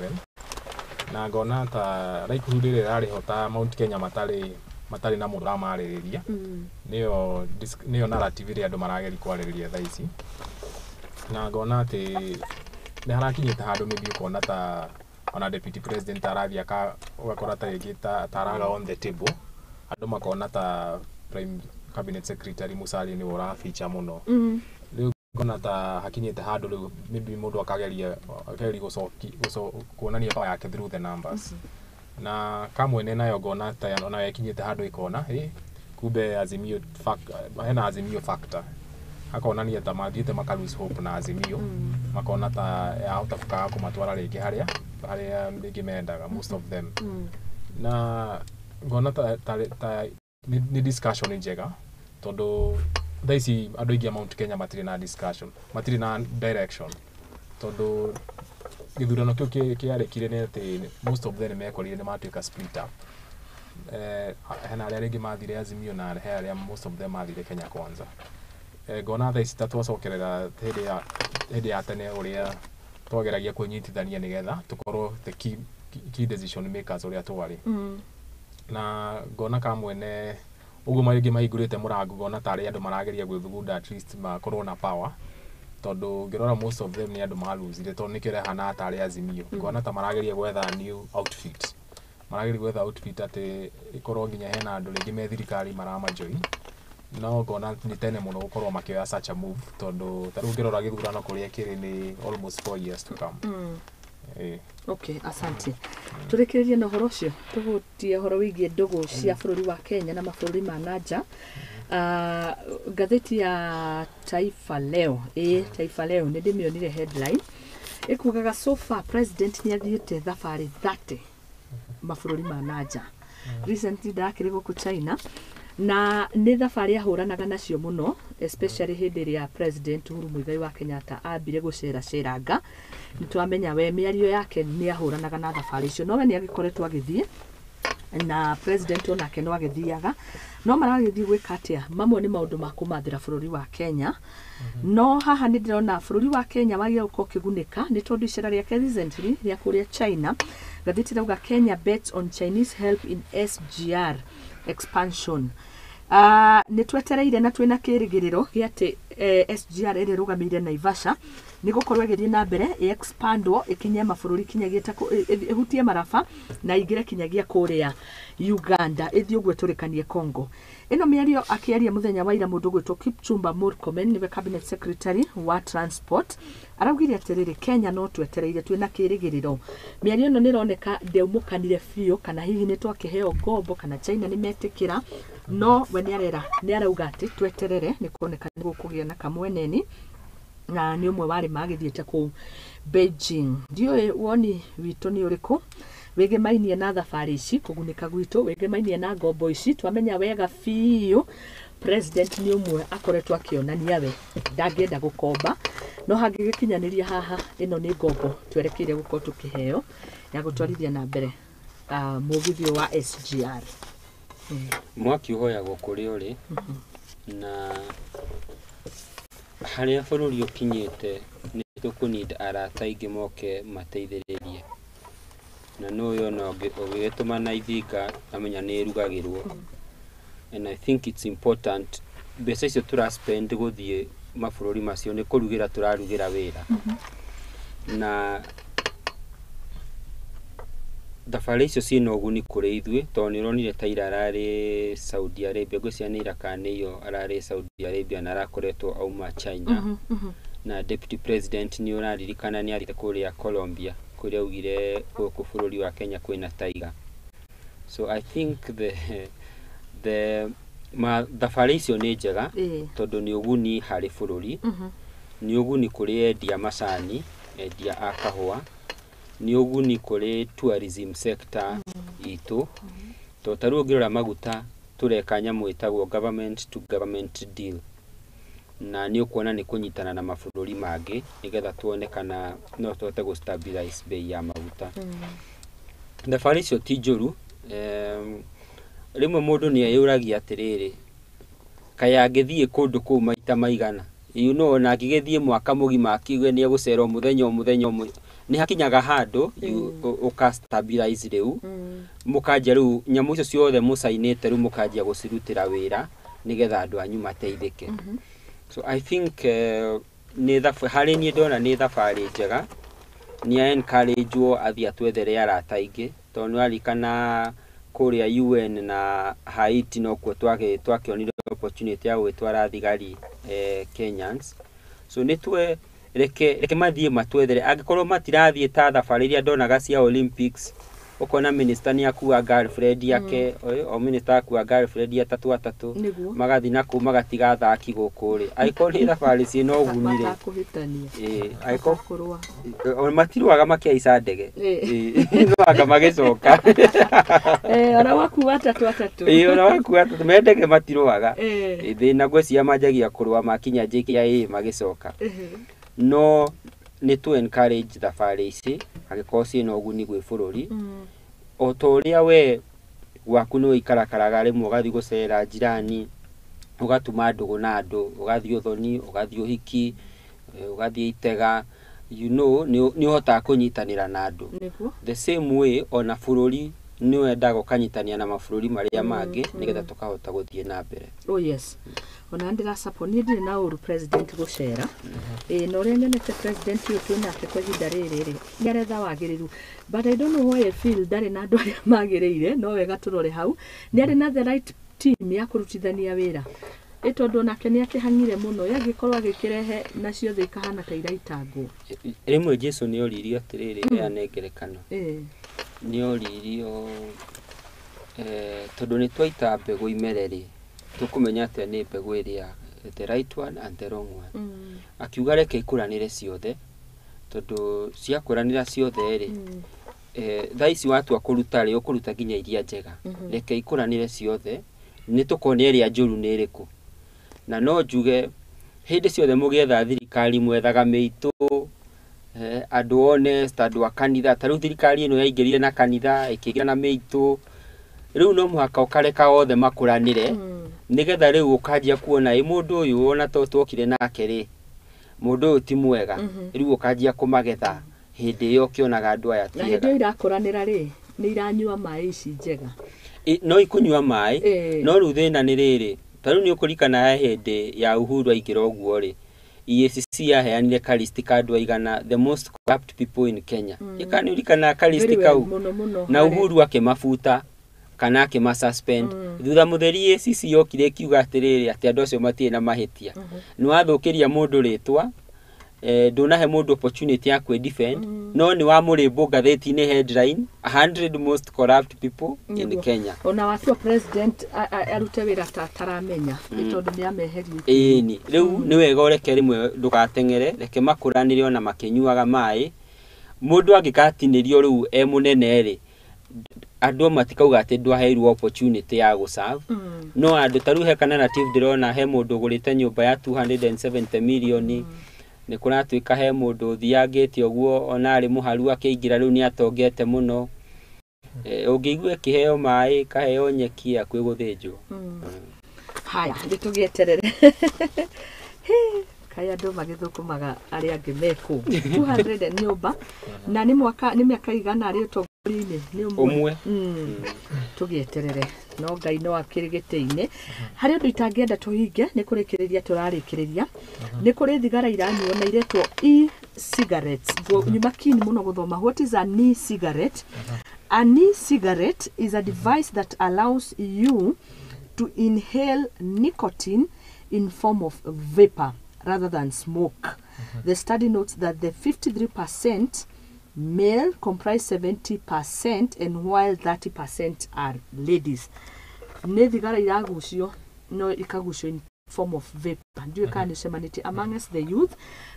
na ngona ta Laikuru rĩrĩ rarĩho ta Mount Kenya matarĩ na mũndũ ramarĩrĩria nĩyo narrative ĩrĩa andũ marageria kwarĩrĩria thaa ici na ngona atĩ nĩ harakinyĩte handũ maybe ũkona ta ona deputy president arathia ũgakora ta rĩngĩ ta araga on the table andũ makona ta prime cabinet secretary Musalia nĩwe ũrafeature mũno rĩu ngona ta hakinyĩte handũ rĩu maybe mũndũ akageria kuonania power yake through the numbers na kamwene nayo ngona ta ona yakinyĩte handũ ikona kumbe Azimio hena Azimio factor akonania ta mathiĩte makalose hope na Azimio makona ta yahota kukaga kũmatwara rĩngĩ harĩa rĩngĩ mendaga most of them na ngona ta ni discussion njega tondũ thaa ici andũ aingĩ a Mount Kenya matirĩ na discussion matirĩ na direction tondũ gĩthurano kĩu kĩarĩkire nĩ atĩ most of them nĩmekorire nĩmatuĩka split up hena arĩa rĩngĩ mathire Azimio na arĩa most of them mathire Kenya Kwanza ngona thaa ici tatwacokerera hĩndĩ ya tene ũrĩa twageragia kũnyitithania nĩgetha tũkorwo the key decision makers ũrĩa twarĩ na ngona kamwene ũguo maingĩ mahingũrĩte mũrango ngona tarĩ andũ marageria gwĩthugunda at least makorwo na power tondu ngirora most of them ni andu maluzire tondu nikire hana atari azimio ngona ta marageria gwetha new outfit marageria gwetha outfit ati ikorwo nginya hena andu ringi me thirikari maramajoin no ngona ni tene muno gukorwo makioya such a move tondu taru ngirora githurano kuria kiri ni almost 4 years to come. Okay, asante. Turekererie na horo cio tugutie horo wigie ndugu cia bururi wa Kenya na mabũrũri ma nanja. Gatheti ya Taifa Leo Taifa Leo nĩ ndĩmĩonire headline ikugaga so far president nĩ athiĩte thabarĩ 30 mabũrũri ma nanja. Recently ndakĩrĩ gũkũ China na nĩ thabarĩ ahũranaga nacio mũno, especially hĩndĩ ĩrĩa president Uhuru Muigai wa Kenyatta ambire gũceranga. Nĩtwamenya we mĩario yake nĩ ahũranaga na thabarĩ icio, no we nĩ agĩkoretwo agĩthiĩ na president onake no agĩthiaga, no maragĩthiĩ gwĩka atĩa. Mamwe nĩ maũndũ ma kũmathĩra bũrũri wa Kenya. No haha nĩ ndĩrona bũrũri wa Kenya wagĩa gũkorwo ũkĩgunĩka nĩ tondũ icera rĩake recently rĩa kũrĩa China. Gatheti rauga Kenya bets on Chinese help in SGR expansion. Nĩ twetereire na twĩna kĩrĩgĩrĩro gĩa atĩ SGR ĩrĩa ĩrũgamĩire Naivasha nĩ gũkorwo ĩgĩthiĩ na mbere expandwo ikinye mabũrũri kinyagia ta ihutie maraba na ingire kinyagia kũrĩa Uganda ĩthiĩ ũguo tũrĩkanie Congo. Ĩno mĩario akĩaria mũthenya wa ira mũndũ gwĩtwo Kipchumba Murkomen niwe cabinet secretary wa transport araugire atĩrĩrĩ Kenya no twetereire twĩna kĩrĩgĩrĩro. Mĩario ĩno nĩ ĩroneka ndeumũkanire biũ kana hihi nĩ twakĩheo ngombo kana China nĩ metĩkĩra, no we nĩ arauga atĩ tweterere nĩ kuoneka nĩ gũkũgĩa na kamweneni na nĩ ũmwe warĩ magĩthiĩte kũu Beijing. Ndiũĩ woni witũ nĩ ũrĩkũ wĩgĩmainie na thabarĩ ici kũgunĩka gwitũ, wĩgĩmainie na ngombo ici. Twamenya wega biũ president nĩ ũmwe akoretwo akĩonania we ndangĩenda gũkomba, no hangĩgĩkinyanĩria haha ĩno nĩ ngombo twerekeire gũkorwo tũkĩheo ya gũtwarithia na mbere mũgithio wa SGR. Mwaki ũhoyagwo kũrĩa ũrĩ na harĩa bũrũri ũkinyĩte nĩ tũkũnida arata aingĩ moke mateithĩrĩrie, na n'ũyũ ona ũgĩgĩtũma na ithinga amenya nĩ ĩrugagĩrwo. And I think it's important mbeca icio tũraspend gũthiĩ mabũrũri macio nĩ kũrugĩra tũrarugĩra wĩra. Na thabarĩ icio ciĩna ũguni kũrĩ ithuĩ tondũ nĩ ũronire ta ira ararĩ Saudi Arabia, ngwĩciria nĩ irakane iyo ararĩ Saudi Arabia na arakoretwo auma China. Na deputy president nĩ ũraririkana nĩ arĩte kũrĩa Colombia kũrĩa augire gũkũ bũrũri wa Kenya kwĩna tiger. So I think thabarĩ icio nĩ njega tondũ nĩ ũguni harĩ bũrũri, nĩ ũguni kũrĩ endia macani, endia a kahũa, nĩ ũguni kũrĩ tourism sector itũ tondũ tarĩu ũngĩrora maguta tũreka nyamũ ĩtagwo government to government deal, na nĩ ũkuona nĩ kũnyitana na mabũrũri mangĩ nĩgetha tuone kana no tũhote gũ-stabilize bei ya maguta. Thabarĩ icio ti njũru. Rĩmwe mũndũ nĩ eyũragia atĩrĩrĩ kaya angĩthiĩ kũndũ kũu maita maigana, na angĩgĩthiĩ mwaka mũgima akiuge nĩ egũcerwo mũthenya ũmwe nĩ hakinyaga handũ ũka-stabilize rĩu mũkanjia rĩu nyamũ icio ciothe mũcainĩte rĩu mũkanjia gũcirutĩra wĩra nĩgetha andũ anyu mateithĩke. So I think harĩ niĩ ndona nĩ thabarĩ njega, nĩ encourage-wo athiĩ atwethere arata aingĩ tondũ nĩ arikana kũrĩa UN na Haiti no kuo twakĩonire opportunity ya gwĩtwara thigari Kenyans. So nĩ reke mathiĩ matwethere, angĩkorwo matirathiĩ ta thabarĩ iria ndonaga cia Olympics ukona minister ni akua girlfriend yake o minister akua girlfriend ya atatũ magathi na ku magatiga athaki gũkũ ri aiko ni thabarĩ ci no gunire aiko o matirwaga makiaica ndege no anga magicoka ona wakua atatũ ona wakua atatũ mendege matirwaga thina ngwĩcia manjagia kũrũa makinya JKIA magicoka no ni to encourage thabarĩ ici angĩkorwo ciĩna ũguni gwĩ bũrũri o ta ũrĩa we waku nĩ ũikarakaraga rĩmwe ũgathiĩ gũcera njirani ũgatuma ndũgũ na andũ ũgathiĩ ũthoni ũgathiĩ ũhiki ũgathiĩ itega nĩ ũhotaga kũnyitanĩra na andũ the same way ona bũrũri ni wenda gukanyitania na mabũrũri maria mangĩ nigetha tukahota guthie na mbere. Oh yes. Ona ndira support ni ndire na uru president gucera. No ria nyonete president uyu twinake kwa ihinda riri ni aretha wagiriru. But I don't know why I feel ndari na andu aria magiriire no wega turore hau. Ni ari na the right team ya kurutithania wira. Tondu nake ni akihangire muno yagikorwa gikirehe nacio thĩ ikahana ta iraitangwo. Rimwe Jesu ni oririo atiriri ya nengerekano. Ni oririo tondu ni twaita mbegu imereri tukumenya ati ni mbegu iria the right one and the wrong one. Akiuga reke ikuranire ciothe tondu cia kuranira ciothe ri thaici watu akuruta ri ukuruta ginya iria njega. Reke ikuranire ciothe ni tukone iria njuru ni iriku. Na no njuge hindi ciothe mugietha thirikari mwethaga meitu andu honest, andu a kanitha. Ta riu thirikari ino yaingirire na kanitha ikigira na meitu, riu no muhaka ukareka othe makuranire nigetha riu ukanjia kuona mundu uyu ona to twokire nake ri mundu uyu ti mwega, riu ukanjia kumagetha hindi iyo kionaga andu aya tiega. Na hindi irakuranira ri ni iranyua mai ici njega. No ikunyua mai no riu thina ni riri. Taru ni ukurikana hindi ya Uhuru aigira oguo ri EACC yaheanire kalisti kandu aigana the most corrupt people in Kenya. Yakani urikana kalisti kau na Uhuru akimafuta kana akimasuspend. Thutha mutheri EACC yokire kiuga atiriri ati andu acio matie na mahitia. Ni wathukiria mundu ritwa ndunahe mundu opportunity ya kwe defend no ni wa murimbo gatheti-ini headline 100 most corrupt people in Kenya. Ona watu president arute wira taramenya tondu ni ameherie. Ni riu ni wega ureke rimwe ndugatengere reke makuranire ona makinyuaga mai mundu angikatinirio riu munene ri andu matikauga ati ndwaheirwo opportunity ya guserve. No andu taru he kana narrative ndirona he mundu ugurite nyumba ya 270 million ni kuratuika he mundu thiangite oguo ona ari muharu akiingira riu ni atongete muno. Ungigwe kiheo mai kaheo nyeki akwi guthinjwo. Haya nditugieterere. Kaya andu magithukumaga ari angi meku 200 nyumba na ni miaka igana ari utongoria-ini ni umwe. Tugieterere no Ngai no akirigite-ini hari undu itangienda tuhinge ni kurikiriria turarikiriria ni kuri thigara iranyuo na iretwo e-cigarettes. Nyuma kini muno guthoma what is an e-cigarette. An e-cigarette is a device that allows you to inhale nicotine in form of vapor rather than smoke. The study notes that the 53% male comprise 70% and while 30% are ladies. Ne thigara iragucio no ikagucio in form of vapor. Ndio kana semanity amongst the youth.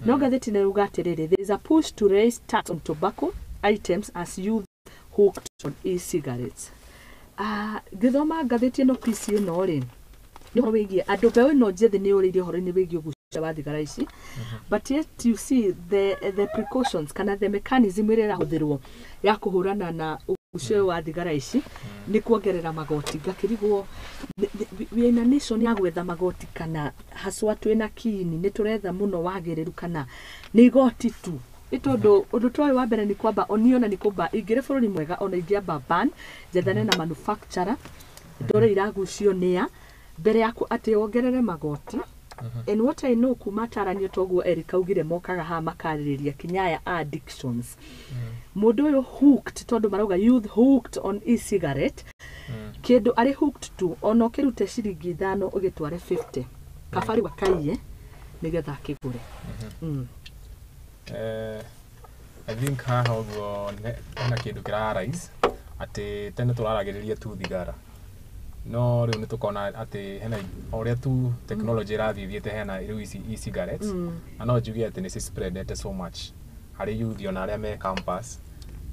No gatheti na ugatiriri there is a push to raise tax on tobacco items as youth hooked on e-cigarettes. Githoma gatheti no PC no ri ni ho wigie andu bewe no njethi ni uririo horo ni wigie gucia wa thigara ici. But yet you see the precautions kana the mechanism ira huthirwo ya kuhurana na ucio wa thigara ici ni kuongerera magoti. Gakirigwo we in a nation ya gwetha magoti kana haswa twina kini ni turetha muno wagiriru kana ni igoti tu. Itondo undu twa wa mbere ni kwamba oniona ni kumba ingire bururi mwega ona ingiamba ban jethane na manufacturer ndore iragucio nia mbere yaku ati wongerere magoti. And what I know kumataranio toguo Eric augire mokaga ha makaririria kinyaya addictions. Mundu uyu hooked tondu marauga youth hooked on e-cigarette. Kindu ari hooked tu ona ukirute ciringi 5 ugitware 50 kabari wakaiye nigetha akigure. I think haha uguo na kindu kira rise ati tene turaragiriria tu thigara no riu nitukona ati hena oria tu technology rathithiete hena riu ici e-cigarettes na no njuge ati ni spreadete so much hari youth ona aria me campus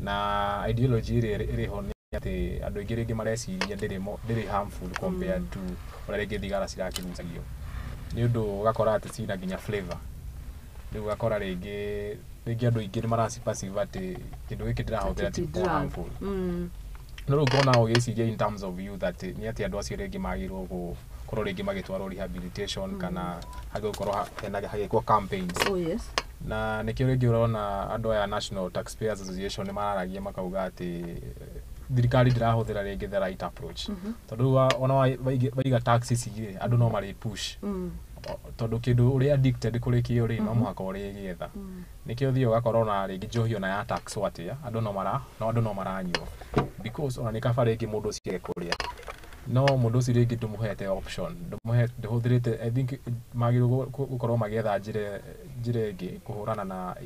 na ideology iri ho ni ati andu aingi ringi mareciria ndiri harmful compared to oria ringi thigara cirakigucagio ni undu ugakora ati cina nginya flavor riu ugakora ringi andu aingi ni maracipasiva ati kindu giki ndirahuthira ti harmful. No gona ogeciria in terms of you that ni ati andu acio ringi magirwo gukorwo ringi magitwarwo rehabilitation kana hagikorwo hagikwo campaigns. Oh yes. Na nikio ringi urona andu aya National Taxpayers Association ni mararagia makauga ati thirikari ndirahuthira ringi the right approach tondu ona waiga taxes igi andu no mari push tondu kindu uri addicted kuri kio ri no muhaka uri gietha nikio thio gakorwo na ringi njohio na ya tax watia andu no maranyua because ona nikabara ringi mundu ucie kuria no mundu ucio ringi ndumuhete option nduhuthirite I think magiru gukorwo magietha njire ingi kuhurana na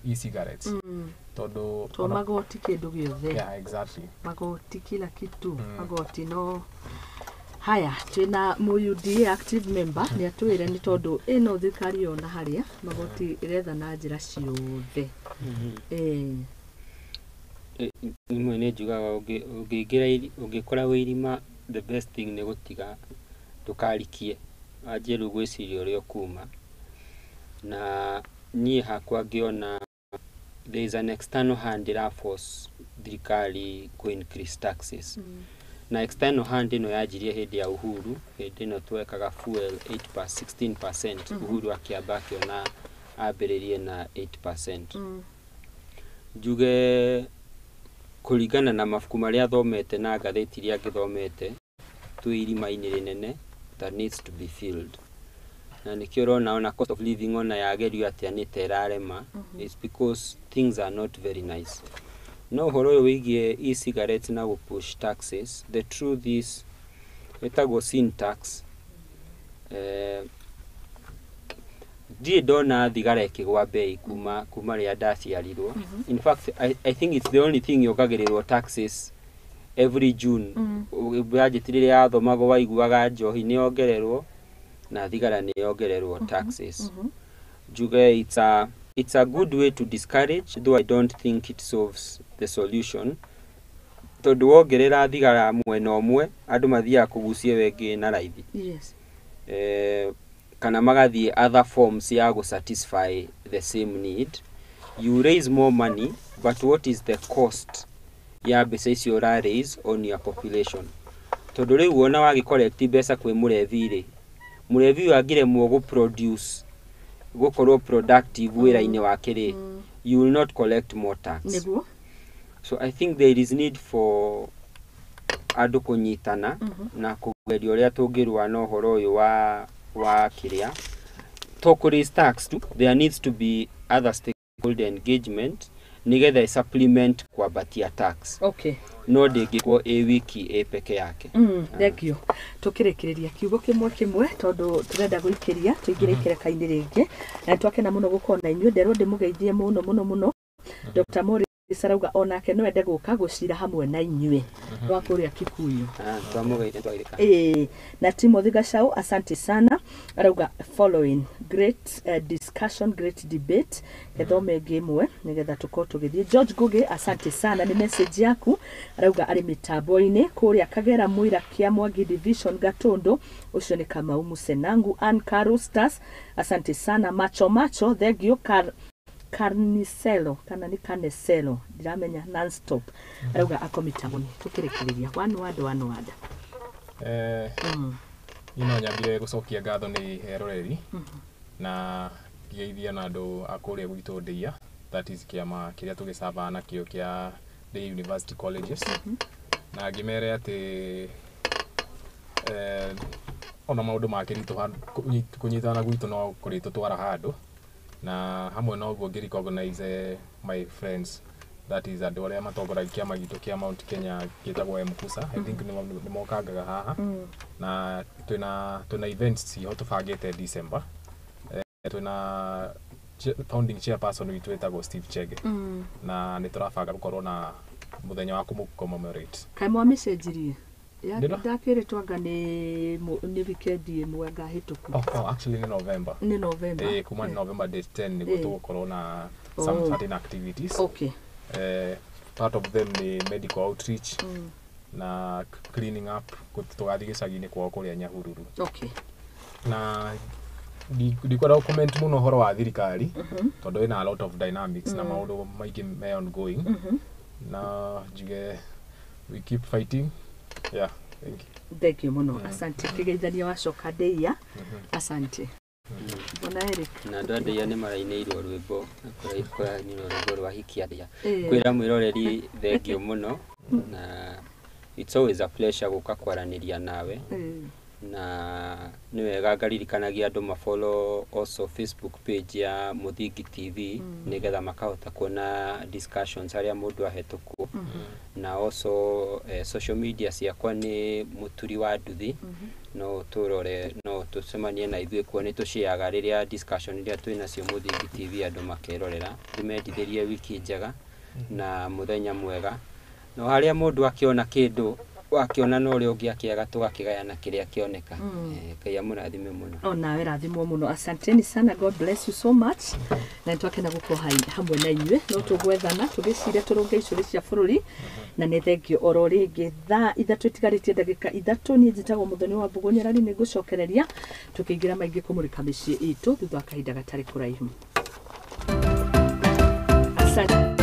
e-cigarettes tondu magoti kindu giothe yeah exactly magoti kila kitu magoti no haya twina muyudi active member ni atwire ni tondu ino thikari ona haria magoti iretha na njira ciothe imwe ne njugaga ungikora wirima the best thing ni gutiga tukarikie ajeru gwiciria uria kuma na nie hakwa ngiona there is an external hand in force thirikari ku increase taxes na external hand ino yajirie hindi ya uhuru hindi ino twekaga fuel 16% uhuru akiambaki ona ambiririe na 8% njuge kuringana na mafuku maria thomete na gatheti iria ngithomete tuirima-ini rinene that needs to be filled na nikio rona ona cost of living ona yagerio atia ni terarema is because things are not very nice no horo wigie e-cigarettes na go push taxes the truth is etago sin tax die dona thigara ikigwa bei kuma ria ndaciarirwo in fact I think it's the only thing yokagerirwo taxes every June budget ria athomago waiguaga njohi ni ongererwo na thigara ni ongererwo taxes juge it's a good way to discourage though I don't think it solves the solution tondu wongerera thigara mwena omwe andu mathia kugucie wengi na raithi yes kana magathie other forms ya go satisfy the same need you raise more money but what is the cost ya besa icio ra raise on your population tondu riu wona wagi collect besa kwi murevi agire mo go produce gokorwo productive wira-ini wake ri you will not collect more tax niguo so I think there is need for andu kunyitana na kugeria uria tungirwa no horo uyu wa kiria to raise tax too there needs to be other stakeholder engagement nigetha supplement kwa batia tax okay no ndingikwo wiki peke yake thengio tukirikiria kiugo kimwe tondu turenda guikiria tuingire ikereka-ini ringi na twakena muno gukona inyuĩ nderwo ndimugeithie muno Dr. Mori sarauga onake no ende guka gucira hamwe na inyuĩ rwa kuria Kikuyu twamugeithie twagirika na Timothy Gachau asante sana arauga following great discussion great debate ethome ngemwe nigetha tuko tugithie George Guge asante sana ni message yaku arauga ari mitambo-ini kuria Kagera Muira kia Mwangi division Gatundu ucio ni Kamau Musenangu and Karustas asante sana macho thengio Carnicelo kana ni Caneselo ndiramenya non stop arauga akomitamoni tukirikiria one word ino nyambire gucokia ngatho ni eroreri na ngeithia na andu akuria gwitu ndia that is kiama kiria tugicaba na kio kia the university colleges na ngimere ati ona maundu makiritu kunyitana gwitu no kuritu twara handu na hamwe no guo ngiri-recognize my friends that is andu aria matongoragia kiama gitu kia Mount Kenya kitagwo Mkusa I think ni mokangaga haha na twina events ciho tubangite December twina founding chairperson witu etagwo Steve Chege na ni turabanga gukorwo na muthenya wa commemorate kai mwa message ya ndakire twanga ni weekend imwe ngahituku actually ni November kuma November date 10 ni gutukorwo na some certain activities okay part of them ni medical outreach na cleaning up tugathi gicagi-ini kwao kuria Nyahururu okay na ndikora comment muno horo wa thirikari tondu ina a lot of dynamics na maundu maigi me ongoing na juge we keep fighting yeah thank you muno asante kigeithania wacoka ndeia asante bona Eric na ndande ya ni marainirwo rwimbo kwa rwimbo rwa hikia kwira mwiroreri thank you muno na it's always a pleasure guka kwaraniria nawe na ni wega ngaririkanagia andu mafollow also Facebook page ya Muthingi TV nigetha makahota kuona discussions haria mundu ahetuku na also social media ciakwa ni Muthoni Wa Nduthi no turore no tucemanie na ithuĩ kuo ni tuciaga riria discussion iria twina cio Muthingi TV andu makerorera ndimendithirie wiki njega na muthenya mwega no haria mundu akiona kindu wakiona no uri ungi akiaga tugakigayana kiria kioneka Ngai amurathime muno nawe rathimwo muno asanteni sana God bless you so much na nitwakena gukorwo hamwe na inyuĩ no tugwethana tugicire turunge icuri cia bururi na nĩ thengio oro ringi thaa ithatũ itigarĩtie ndagĩka ithatũ niĩ njĩtagwo Muthoni Wa Wambugu Nyarari nĩ ngũcokereria tukĩingĩra maingĩ kũmũrĩka mĩciĩ itũ thutha wa kahinda gatarĩ kũraihu asante